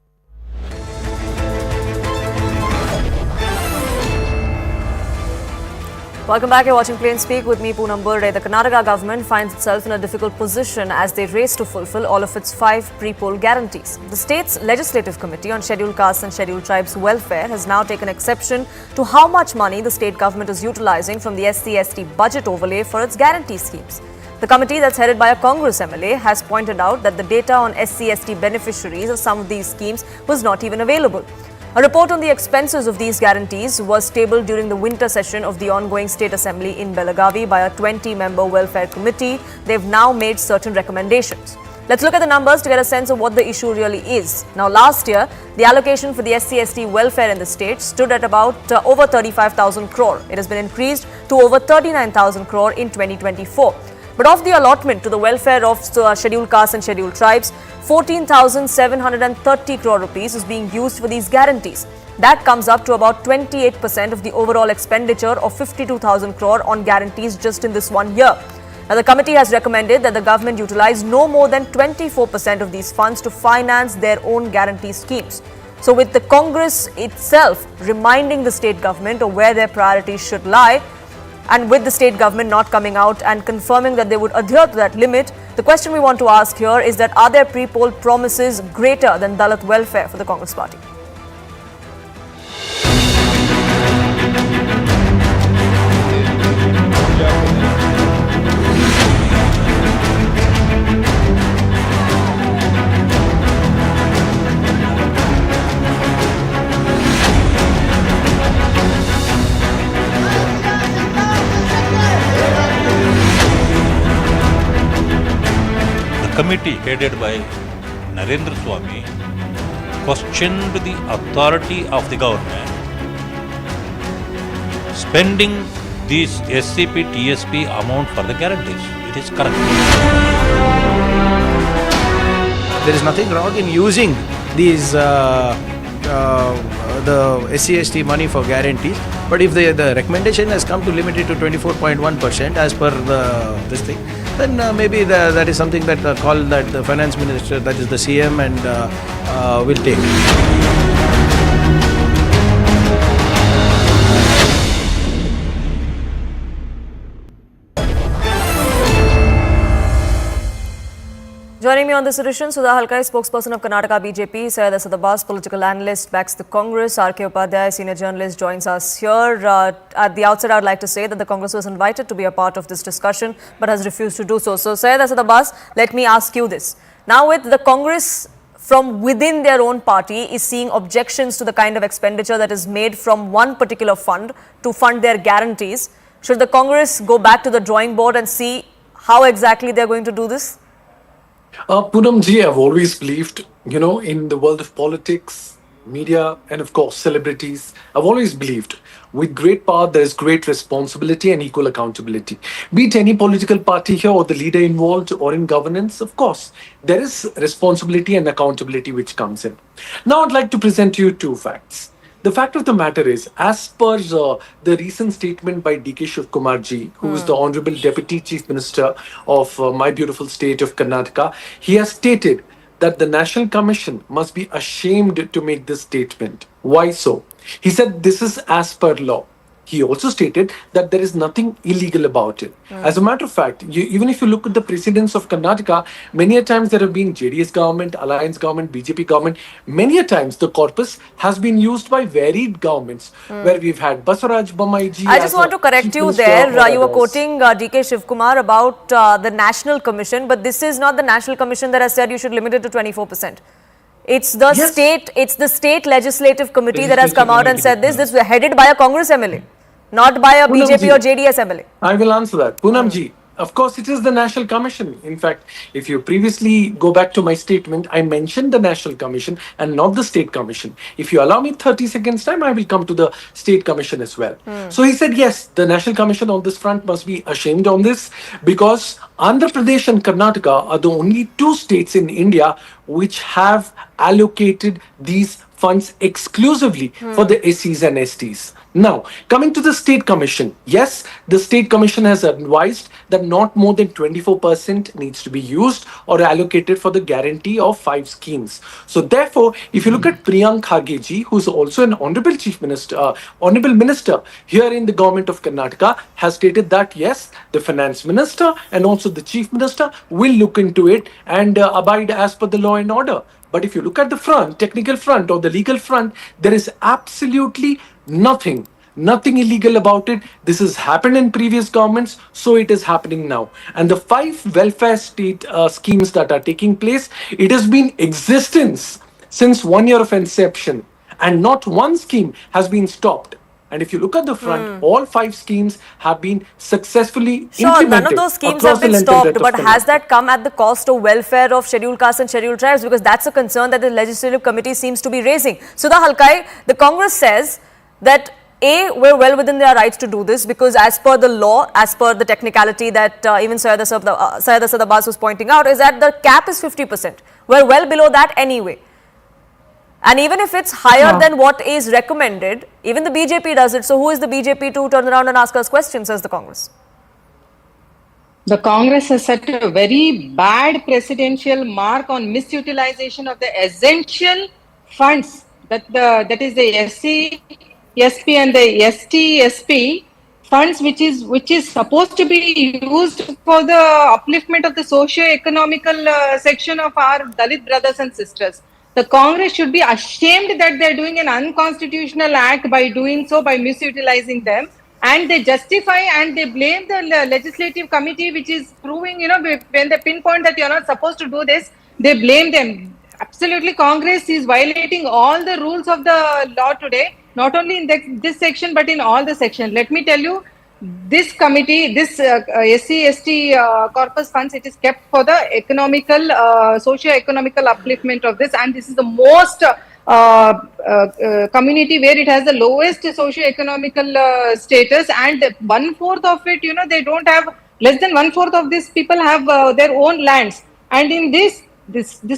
Speaker 1: Welcome back. You're watching Plain Speak with me, Poonam Burde. The Karnataka government finds itself in a difficult position as they race to fulfill all of its 5 pre-poll guarantees. The state's Legislative Committee on Scheduled Castes and Scheduled Tribes Welfare has now taken exception to how much money the state government is utilizing from the SCST budget overlay for its guarantee schemes. The committee, that's headed by a Congress MLA, has pointed out that the data on SCST beneficiaries of some of these schemes was not even available. A report on the expenses of these guarantees was tabled during the winter session of the ongoing State Assembly in Belagavi by a 20-member welfare committee. They've now made certain recommendations. Let's look at the numbers to get a sense of what the issue really is. Now, last year, the allocation for the SCST welfare in the state stood at about over 35,000 crore. It has been increased to over 39,000 crore in 2024. But of the allotment to the welfare of scheduled castes and scheduled tribes, 14,730 crore rupees is being used for these guarantees. That comes up to about 28% of the overall expenditure of 52,000 crore on guarantees just in this 1 year. Now, the committee has recommended that the government utilize no more than 24% of these funds to finance their own guarantee schemes. So, with the Congress itself reminding the state government of where their priorities should lie, and with the state government not coming out and confirming that they would adhere to that limit, the question we want to ask here is that are their pre-poll promises greater than Dalit welfare for the Congress party?
Speaker 12: Committee headed by Narendra Swamy questioned the authority of the government spending these SCP TSP amount for the guarantees. It is correct.
Speaker 13: There is nothing wrong in using these the SCST money for guarantees, but if the recommendation has come to limit it to 24.1% as per this thing, then maybe that is something that call that the finance minister, that is the CM, and will take.
Speaker 1: Joining me on this edition, Sudha Halkai, spokesperson of Karnataka BJP, Syed Asad Abbas, political analyst, backs the Congress. R.K. Upadhyay, senior journalist, joins us here. At the outset, I'd like to say that the Congress was invited to be a part of this discussion, but has refused to do so. So, Syed Asad Abbas, let me ask you this. Now, with the Congress from within their own party is seeing objections to the kind of expenditure that is made from one particular fund to fund their guarantees, should the Congress go back to the drawing board and see how exactly they're going to do this?
Speaker 14: Poonam ji, I've always believed, in the world of politics, media, and of course celebrities, I've always believed with great power, there is great responsibility and equal accountability. Be it any political party here or the leader involved or in governance, of course, there is responsibility and accountability which comes in. Now, I'd like to present to you two facts. The fact of the matter is, as per the recent statement by DK Shiv Kumar ji, who is the Honorable Deputy Chief Minister of my beautiful state of Karnataka, he has stated that the National Commission must be ashamed to make this statement. Why so? He said this is as per law. He also stated that there is nothing illegal about it. As a matter of fact, even if you look at the precedents of Karnataka, many a times there have been JDS government, Alliance government, BJP government. Many a times the corpus has been used by varied governments, where we've had Basuraj Bommai ji.
Speaker 1: I just want to correct you there. You were quoting DK Shiv Kumar about the National Commission, but this is not the National Commission that has said you should limit it to 24%. It's the state legislative committee that has come out and said this. This was headed by a Congress MLA, not by a BJP or JDS MLA.
Speaker 14: I will answer that. Poonam ji, of course, it is the National Commission. In fact, if you previously go back to my statement, I mentioned the National Commission and not the State Commission. If you allow me 30 seconds time, I will come to the State Commission as well. So he said, yes, the National Commission on this front must be ashamed on this, because Andhra Pradesh and Karnataka are the only two states in India which have allocated these funds exclusively for the SCs and STs. Now, coming to the State Commission, yes, the State Commission has advised that not more than 24% needs to be used or allocated for the guarantee of 5 schemes. So therefore, if you look at Priyank Kharge ji, who is also an honorable honorable minister here in the government of Karnataka, has stated that yes, the finance minister and also the chief minister will look into it and abide as per the law and order. But if you look at the front, technical front or the legal front, there is absolutely nothing illegal about it. This has happened in previous governments, so it is happening now. And the 5 welfare state schemes that are taking place, it has been existence since 1 year of inception, and not one scheme has been stopped. And if you look at the front, all 5 schemes have been successfully implemented.
Speaker 1: None of those schemes have been stopped, but has that come at the cost of welfare of scheduled castes and scheduled tribes? Because that's a concern that the legislative committee seems to be raising. Sudha Halkai, the Congress says that we're well within their rights to do this, because as per the law, as per the technicality that even Syed Asad Abbas was pointing out, is that the cap is 50%. We're well below that anyway. And even if it's higher than what is recommended, even the BJP does it. So who is the BJP to turn around and ask us questions, says the Congress?
Speaker 15: The Congress has set a very bad presidential mark on misutilization of the essential funds, that is the SC, SP and the ST, SP funds, which is supposed to be used for the upliftment of the socio-economical section of our Dalit brothers and sisters. The Congress should be ashamed that they're doing an unconstitutional act by doing so, by misutilizing them. And they justify and they blame the legislative committee, which is proving, when they pinpoint that you're not supposed to do this, they blame them. Absolutely, Congress is violating all the rules of the law today, not only in this section, but in all the sections. Let me tell you, this committee, this SC/ST corpus funds, it is kept for the economical, socio-economical upliftment of this, and this is the most community where it has the lowest socio-economical status, and 1/4 of it, they don't have, less than 1/4 of these people have their own lands, and in this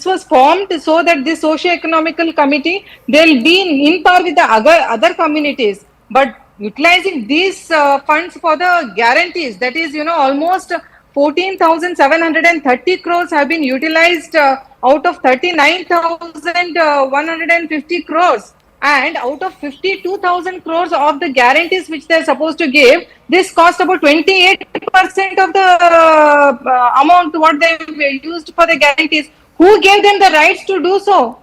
Speaker 15: was formed so that this socio-economical committee, they'll be in par with the other communities, but utilizing these funds for the guarantees, that is, almost 14,730 crores have been utilized out of 39,150 crores. And out of 52,000 crores of the guarantees which they're supposed to give, this cost about 28% of the amount what they used for the guarantees. Who gave them the rights to do so?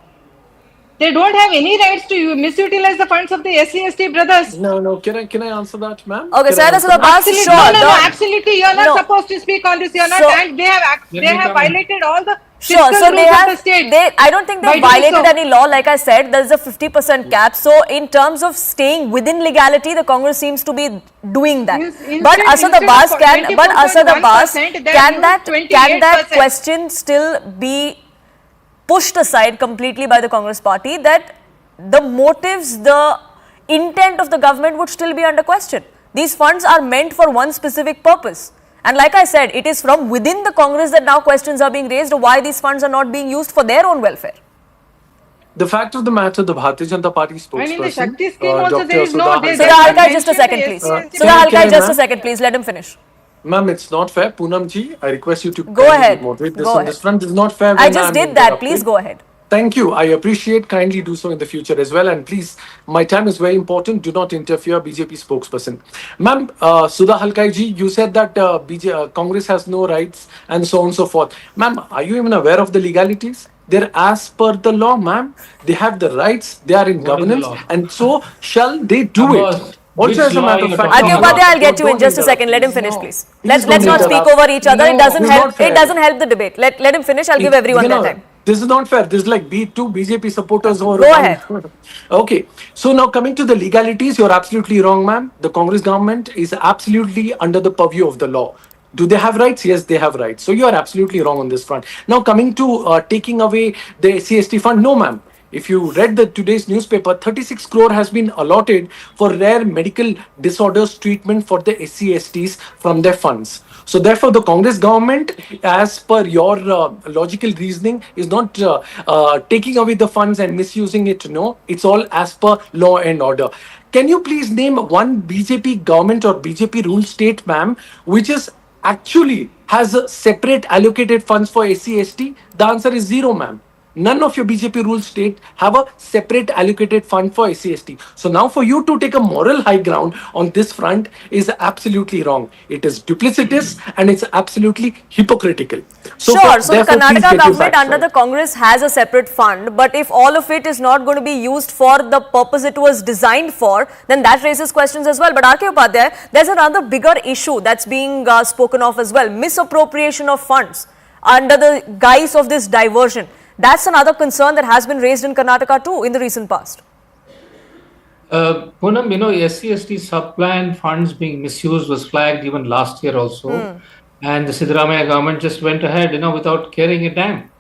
Speaker 15: They don't have any rights to misutilize the funds of the SCST brothers.
Speaker 14: No. Can I answer that, ma'am?
Speaker 1: Okay, Syed Asad Abbas, sure.
Speaker 15: No, absolutely. You're not supposed to speak on this. You're not, and they have violated all the
Speaker 1: Sure, so
Speaker 15: they have,
Speaker 1: I don't think they violated any law. Like I said, there's a 50% cap. So in terms of staying within legality, the Congress seems to be doing that. But Asad Abbas can that question still be pushed aside completely by the Congress party, that the motives, the intent of the government would still be under question. These funds are meant for one specific purpose. And like I said, it is from within the Congress that now questions are being raised of why these funds are not being used for their own welfare.
Speaker 14: The fact of the matter, the Bharatiya Janata Party spokesperson,
Speaker 15: And in the Shakti scheme also there is no...
Speaker 1: Sudha Halkai, just a second, please. Sudha Halkai, just a second, please. Let him finish.
Speaker 14: Ma'am, it's not fair. Poonam ji, I request you to
Speaker 1: go ahead.
Speaker 14: Moderate this
Speaker 1: Go
Speaker 14: on
Speaker 1: ahead.
Speaker 14: this front. This is not fair.
Speaker 1: I just did that. Please go ahead.
Speaker 14: Thank you. I appreciate. Kindly do so in the future as well. And please, my time is very important. Do not interfere, BJP spokesperson. Ma'am, Sudha Halkai ji, you said that Congress has no rights and so on and so forth. Ma'am, are you even aware of the legalities? They're as per the law, ma'am. They have the rights. They are in governance. And so shall they do it. Also, as a matter of fact,
Speaker 1: I'll get you in just a second. Let him finish, please. Let's not speak over each other. It doesn't help. It doesn't help the debate. Let him finish. I'll give everyone their time.
Speaker 14: This is not fair. This is like two BJP supporters over.
Speaker 1: Go ahead.
Speaker 14: Okay. So now coming to the legalities, you're absolutely wrong, ma'am. The Congress government is absolutely under the purview of the law. Do they have rights? Yes, they have rights. So you are absolutely wrong on this front. Now coming to taking away the SCST fund, no, ma'am. If you read today's newspaper, 36 crore has been allotted for rare medical disorders treatment for the SCSTs from their funds. So therefore, the Congress government, as per your logical reasoning, is not taking away the funds and misusing it. No, it's all as per law and order. Can you please name one BJP government or BJP ruled state, ma'am, which is actually has a separate allocated funds for SCST? The answer is zero, ma'am. None of your BJP ruled state have a separate allocated fund for SCST. So now for you to take a moral high ground on this front is absolutely wrong. It is duplicitous and it's absolutely hypocritical. So
Speaker 1: sure, so the Karnataka government under the Congress has a separate fund, but if all of it is not going to be used for the purpose it was designed for, then that raises questions as well. But R.K. Upadhyay, there's another bigger issue that's being spoken of as well, misappropriation of funds under the guise of this diversion. That's another concern that has been raised in Karnataka too in the recent past.
Speaker 16: Poonam, SCST sub-plan funds being misused was flagged even last year also. And the Siddaramaiah government just went ahead, without caring a damn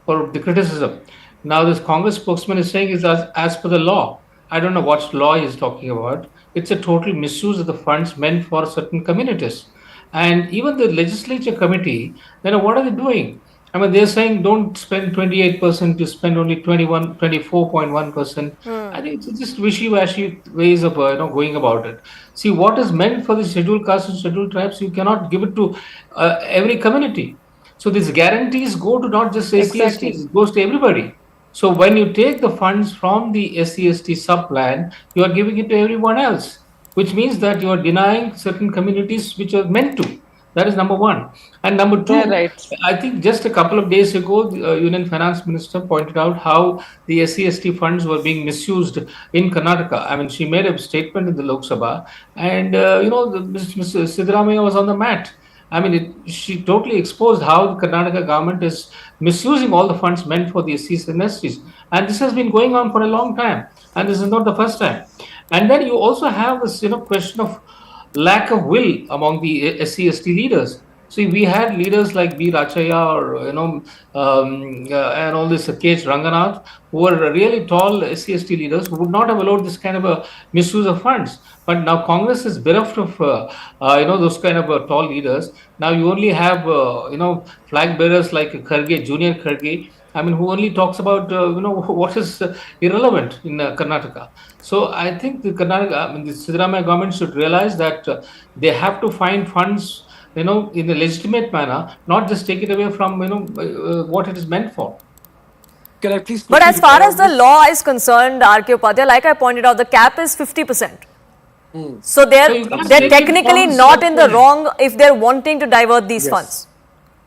Speaker 16: for the criticism. Now this Congress spokesman is saying is as per the law. I don't know what law he's talking about. It's a total misuse of the funds meant for certain communities. And even the legislature committee, what are they doing? I mean, they're saying don't spend 28%, you spend only 24.1%. I think it's just wishy-washy ways of going about it. See, what is meant for the scheduled castes and scheduled tribes, you cannot give it to every community. So these guarantees go to not just SCSTs, it goes to everybody. So when you take the funds from the SCST sub-plan, you are giving it to everyone else, which means that you are denying certain communities which are meant to. That is number one. And number two, I think just a couple of days ago, the Union Finance Minister pointed out how the SCST funds were being misused in Karnataka. I mean, she made a statement in the Lok Sabha, and Mr. Siddaramaiah was on the mat. I mean, she totally exposed how the Karnataka government is misusing all the funds meant for the SCs and STs. And this has been going on for a long time. And this is not the first time. And then you also have this, question of lack of will among the SCST leaders. See, we had leaders like B. Rachaya or, and all this K.H. Ranganath, who were really tall SCST leaders who would not have allowed this kind of a misuse of funds. But now Congress is bereft of, those kind of tall leaders. Now you only have, flag bearers like Kharge, Junior Kharge, who only talks about, what is irrelevant in Karnataka. So I think the Karnataka, the Siddaramaiah government should realize that they have to find funds, in a legitimate manner, not just take it away from, what it is meant for.
Speaker 14: Can I please?
Speaker 1: But as far as the law is concerned, R.K. Upadhyay, like I pointed out, the cap is 50%. So they're technically not in the wrong if they're wanting to divert these funds.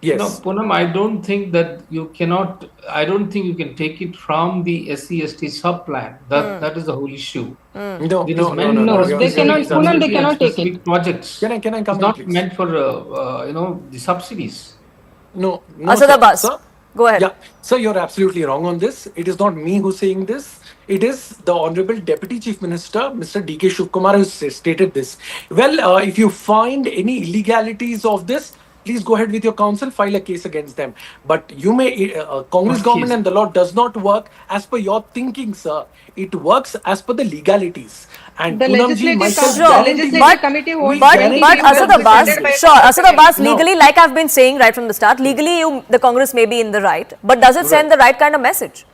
Speaker 16: Yes. No, Poonam, I don't think that you cannot, I don't think you can take it from the SCST sub-plan. That is the whole issue.
Speaker 15: No, they cannot, Poonam, they cannot take it.
Speaker 16: Projects.
Speaker 14: Can I come
Speaker 16: It's not meant for, the subsidies.
Speaker 14: No,
Speaker 1: Asad Abbas, go ahead.
Speaker 14: Yeah, sir, you're absolutely wrong on this. It is not me who's saying this. It is the Honorable Deputy Chief Minister, Mr. D.K. Shivkumar, who stated this. Well, if you find any illegalities of this, please go ahead with your counsel, file a case against them. But you may, Congress government and the law does not work as per your thinking, sir. It works as per the legalities. And
Speaker 15: The
Speaker 14: Poonam ji,
Speaker 15: legislative
Speaker 14: myself
Speaker 15: Sure.
Speaker 14: guarantee you-
Speaker 15: Legislative committee holds
Speaker 1: But
Speaker 15: many
Speaker 1: but
Speaker 15: people
Speaker 1: Asad
Speaker 15: decided
Speaker 1: Abbas,
Speaker 15: by the
Speaker 1: sure,
Speaker 15: Congress
Speaker 1: Asad Abbas,
Speaker 15: committee.
Speaker 1: legally, like I've been saying right from the start, legally the Congress may be in the right, but does it send the right kind of message?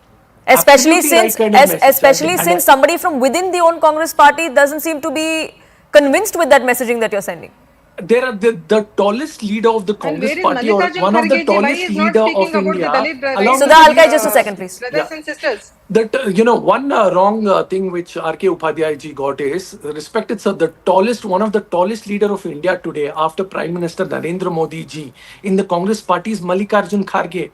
Speaker 1: Especially
Speaker 14: Absolutely right
Speaker 1: since,
Speaker 14: kind of message.
Speaker 1: especially
Speaker 14: And-
Speaker 1: since somebody from within the own Congress party doesn't seem to be convinced with that messaging that you're sending.
Speaker 14: There are the tallest leader of the Congress
Speaker 15: where is
Speaker 14: party, or
Speaker 15: Mallikarjun
Speaker 14: one of the
Speaker 15: Kharge ji? Why
Speaker 14: tallest
Speaker 15: he is not
Speaker 14: leader
Speaker 15: speaking
Speaker 14: of
Speaker 15: about the
Speaker 14: India.
Speaker 15: Dalit rights
Speaker 14: along
Speaker 15: of
Speaker 14: with
Speaker 1: Sudha
Speaker 14: the-
Speaker 1: Halkai, just a second, please.
Speaker 15: Brothers and sisters.
Speaker 14: That one wrong thing which R.K. Upadhyay ji got is, respected sir, one of the tallest leader of India today after Prime Minister Narendra Modi ji in the Congress party is Mallikarjun Kharge.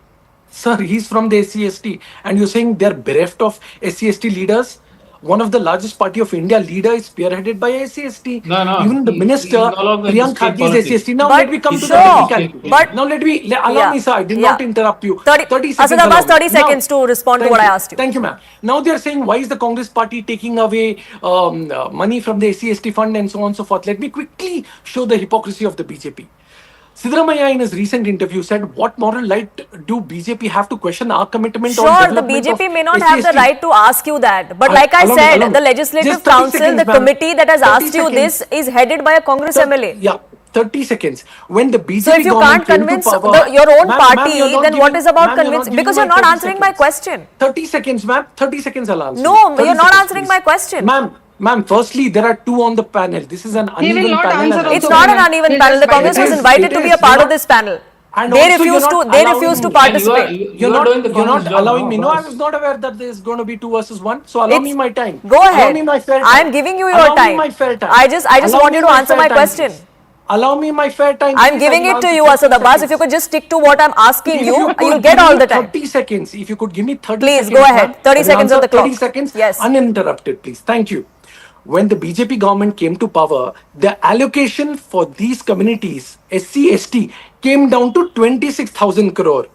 Speaker 14: Sir, he's from the SCST, and you're saying they're bereft of SCST leaders? One of the largest party of India leader is spearheaded by SCST.
Speaker 16: No.
Speaker 14: Even the minister,
Speaker 16: He's no longer in
Speaker 14: Priyank
Speaker 16: state
Speaker 14: Kharge is
Speaker 16: politics.
Speaker 14: SCST. Now
Speaker 1: But
Speaker 14: let me come to
Speaker 1: sure,
Speaker 14: the technicality.
Speaker 1: but-
Speaker 14: Now allow me, sir. I did not interrupt you. 30 seconds.
Speaker 1: Asad Abbas,
Speaker 14: allow me.
Speaker 1: 30 seconds to respond to
Speaker 14: Thank
Speaker 1: what I
Speaker 14: you.
Speaker 1: asked you.
Speaker 14: Thank you, ma'am. Now they are saying, why is the Congress party taking away money from the SCST fund and so on and so forth? Let me quickly show the hypocrisy of the BJP. Siddaramaiah in his recent interview said, what moral right do BJP have to question our commitment on
Speaker 1: Sure, the
Speaker 14: development
Speaker 1: BJP
Speaker 14: of
Speaker 1: may not have the
Speaker 14: SCST?
Speaker 1: right to ask you that. But like I
Speaker 14: Allow me,
Speaker 1: said,
Speaker 14: allow me.
Speaker 1: the Legislative
Speaker 14: Just 30
Speaker 1: Council,
Speaker 14: seconds,
Speaker 1: the
Speaker 14: ma'am.
Speaker 1: committee that has
Speaker 14: 30
Speaker 1: asked you this
Speaker 14: seconds.
Speaker 1: is headed by a Congress MLA.
Speaker 14: Yeah, 30 seconds. When the BJP
Speaker 1: So if you
Speaker 14: government
Speaker 1: can't
Speaker 14: came
Speaker 1: convince
Speaker 14: to power,
Speaker 1: your own
Speaker 14: Ma'am,
Speaker 1: party,
Speaker 14: you're not
Speaker 1: then what
Speaker 14: giving-
Speaker 1: is about
Speaker 14: ma'am, you're not
Speaker 1: convincing?
Speaker 14: giving
Speaker 1: Because
Speaker 14: my
Speaker 1: you're not
Speaker 14: 30
Speaker 1: answering my
Speaker 14: seconds.
Speaker 1: question.
Speaker 14: 30 seconds, ma'am. 30 seconds I'll answer.
Speaker 1: No,
Speaker 14: 30
Speaker 1: you're not
Speaker 14: seconds,
Speaker 1: answering
Speaker 14: please.
Speaker 1: my question.
Speaker 14: Ma'am, firstly, there are two on the panel. This is an
Speaker 15: He will
Speaker 14: uneven
Speaker 15: not
Speaker 14: panel.
Speaker 15: answer
Speaker 14: and
Speaker 15: also.
Speaker 1: It's not an uneven
Speaker 15: He'll
Speaker 1: panel.
Speaker 15: just
Speaker 1: The
Speaker 15: bite
Speaker 1: Congress
Speaker 15: it.
Speaker 1: was
Speaker 15: It is,
Speaker 1: invited to be a part of this panel.
Speaker 14: And
Speaker 1: They
Speaker 14: also you're
Speaker 1: refused
Speaker 14: not
Speaker 1: to. They
Speaker 14: allowing
Speaker 1: refused to
Speaker 14: me.
Speaker 1: participate.
Speaker 16: You are doing the
Speaker 14: You're not
Speaker 16: Congress job,
Speaker 14: allowing
Speaker 16: no,
Speaker 14: me. No, I
Speaker 16: boss.
Speaker 14: was not aware that there's going to be 2 versus 1. So allow me my time.
Speaker 1: Go
Speaker 14: Allow
Speaker 1: ahead.
Speaker 14: me my fair time.
Speaker 1: I'm giving you your
Speaker 14: Allow
Speaker 1: time.
Speaker 14: me my fair time.
Speaker 1: I just
Speaker 14: Allow
Speaker 1: want
Speaker 14: me
Speaker 1: you to answer
Speaker 14: fair
Speaker 1: my
Speaker 14: time,
Speaker 1: question.
Speaker 14: please. Allow me my fair time.
Speaker 1: I'm
Speaker 14: please.
Speaker 1: giving
Speaker 14: I will
Speaker 1: it to
Speaker 14: answer
Speaker 1: you,
Speaker 14: 30
Speaker 1: Asad Abbas. If
Speaker 14: seconds.
Speaker 1: you could just stick to what I'm asking
Speaker 14: If
Speaker 1: you,
Speaker 14: could
Speaker 1: you'll
Speaker 14: give
Speaker 1: get all
Speaker 14: me
Speaker 1: the time.
Speaker 14: 30 seconds. If you could give me 30
Speaker 1: Please,
Speaker 14: seconds.
Speaker 1: go ahead.
Speaker 14: ma'am,
Speaker 1: 30
Speaker 14: I will
Speaker 1: seconds on
Speaker 14: answer
Speaker 1: the
Speaker 14: 30
Speaker 1: clock.
Speaker 14: seconds.
Speaker 1: Yes.
Speaker 14: Uninterrupted, please. Thank you. When the BJP government came to power, the allocation for these communities, SCST, came down to 26,000 crore.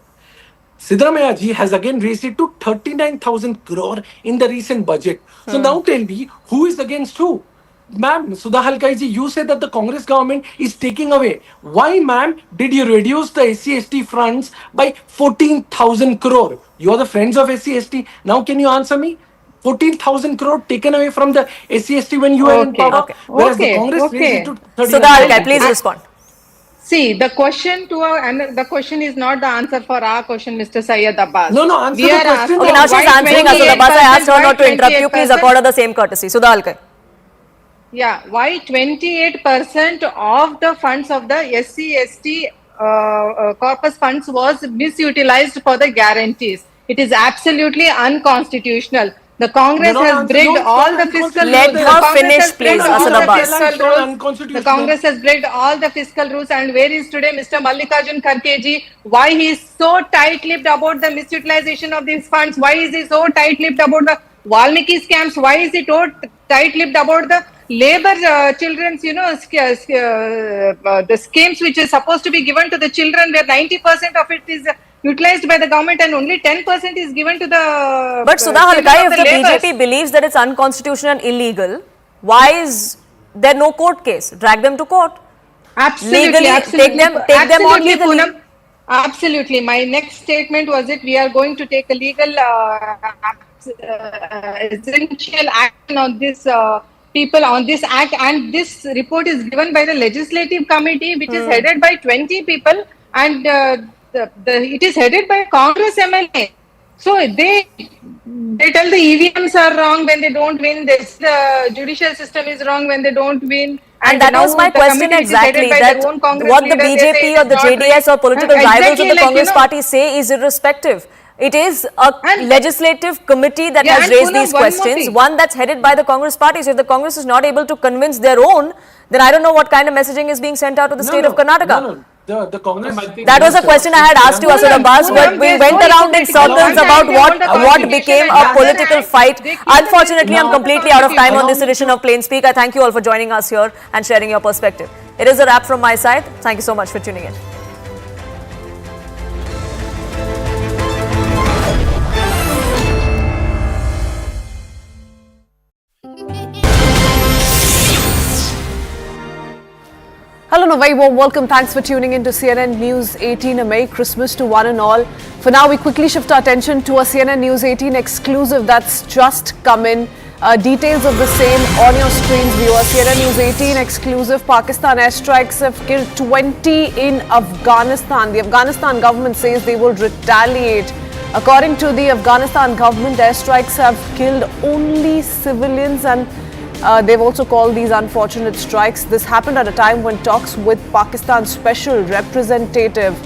Speaker 14: Siddaramaiah ji has again raised it to 39,000 crore in the recent budget. So now tell me, who is against who? Ma'am, Sudha Halkai ji, you said that the Congress government is taking away. Why, ma'am, did you reduce the SCST funds by 14,000 crore? You are the friends of SCST. Now can you answer me? 14,000 crore taken away from the SCST when you were in
Speaker 15: Okay.
Speaker 14: power,
Speaker 1: Okay.
Speaker 14: whereas the
Speaker 15: Okay.
Speaker 14: Congress raised it to
Speaker 15: Okay.
Speaker 1: Sudha Halkai,
Speaker 14: 39,000
Speaker 1: please
Speaker 14: crore.
Speaker 1: respond.
Speaker 15: See, the question and the question is not the answer for our question, Mr. Syed Abbas.
Speaker 14: No, answer
Speaker 15: We
Speaker 14: the
Speaker 15: are
Speaker 14: question.
Speaker 15: asking
Speaker 1: Okay, now she's
Speaker 15: why
Speaker 1: answering Asad Abbas. I asked her
Speaker 15: why
Speaker 1: not to interrupt you. Please
Speaker 15: 28%?
Speaker 1: accord her the same courtesy. Sudha Halkai.
Speaker 15: Yeah, why 28% of the funds of the SCST corpus funds was misutilized for the guarantees? It is absolutely unconstitutional. The Congress
Speaker 14: You're not
Speaker 15: has
Speaker 14: answering.
Speaker 15: breached
Speaker 14: Don't
Speaker 15: all
Speaker 14: stop
Speaker 15: the fiscal
Speaker 1: Let
Speaker 15: rules.
Speaker 1: her
Speaker 15: The Congress
Speaker 1: finish,
Speaker 15: has breached
Speaker 1: please,
Speaker 15: all
Speaker 1: Asad
Speaker 15: the
Speaker 1: Abbas.
Speaker 15: fiscal
Speaker 14: It's not
Speaker 15: rules.
Speaker 14: unconstitutional.
Speaker 15: The Congress has breached all the fiscal rules. And where is today Mr. Mallikarjun Kharge? Why he is so tight-lipped about the misutilization of these funds? Why is he so tight-lipped about the Valmiki scams? Why is he so tight-lipped about the labor children's, the schemes which is supposed to be given to the children, where 90% of it is utilized by the government and only 10% is given to the
Speaker 1: But Sudha
Speaker 15: children
Speaker 1: Halkai,
Speaker 15: of
Speaker 1: if the
Speaker 15: laborers.
Speaker 1: BJP believes that it's unconstitutional and illegal, why is there no court case? Drag them to court.
Speaker 15: Absolutely,
Speaker 1: Legally,
Speaker 15: absolutely.
Speaker 1: take them on
Speaker 15: Absolutely,
Speaker 1: legally.
Speaker 15: Poonam. Absolutely. My next statement was that we are going to take a legal essential action on this people on this act, and this report is given by the legislative committee, which is headed by 20 people, and it is headed by Congress MLA. So they tell the EVMs are wrong when they don't win. The judicial system is wrong when they don't win.
Speaker 1: And that
Speaker 15: now
Speaker 1: was my
Speaker 15: the
Speaker 1: question
Speaker 15: committee, which is headed
Speaker 1: exactly,
Speaker 15: by
Speaker 1: that
Speaker 15: their own Congress
Speaker 1: what the
Speaker 15: leaders, they say
Speaker 1: BJP
Speaker 15: it
Speaker 1: or
Speaker 15: is
Speaker 1: the
Speaker 15: not
Speaker 1: JDS or political
Speaker 15: right.
Speaker 1: rivals of the
Speaker 15: Exactly,
Speaker 1: Congress party say is irrespective. It is a legislative committee that
Speaker 15: Yeah,
Speaker 1: has
Speaker 15: and
Speaker 1: raised
Speaker 15: Poonam,
Speaker 1: these
Speaker 15: one more
Speaker 1: questions,
Speaker 15: thing.
Speaker 1: one that's headed by the Congress party. So if the Congress is not able to convince their own, then I don't know what kind of messaging is being sent out to the state of Karnataka.
Speaker 14: The Congress.
Speaker 1: That was a question I had asked you, Asad Abbas, but we went around in circles about what became a political fight. Unfortunately, I'm completely out of time on this edition of Plain Speak. I thank you all for joining us here and sharing your perspective. It is a wrap from my side. Thank you so much for tuning in.
Speaker 10: Hello and a very warm welcome. Thanks for tuning in to CNN News 18. A Merry Christmas to one and all. For now, we quickly shift our attention to a CNN News 18 exclusive that's just come in. Details of the same on your screens, viewers. CNN News 18 exclusive. Pakistan airstrikes have killed 20 in Afghanistan. The Afghanistan government says they will retaliate. According to the Afghanistan government, airstrikes have killed only civilians, and they've also called these unfortunate strikes. This happened at a time when talks with Pakistan's special representative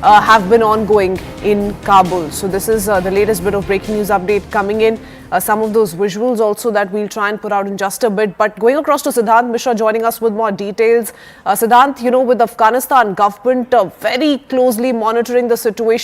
Speaker 10: have been ongoing in Kabul. So this is the latest bit of breaking news update coming in. Some of those visuals also that we'll try and put out in just a bit. But going across to Siddhant Mishra joining us with more details. Siddhant, with Afghanistan government very closely monitoring the situation.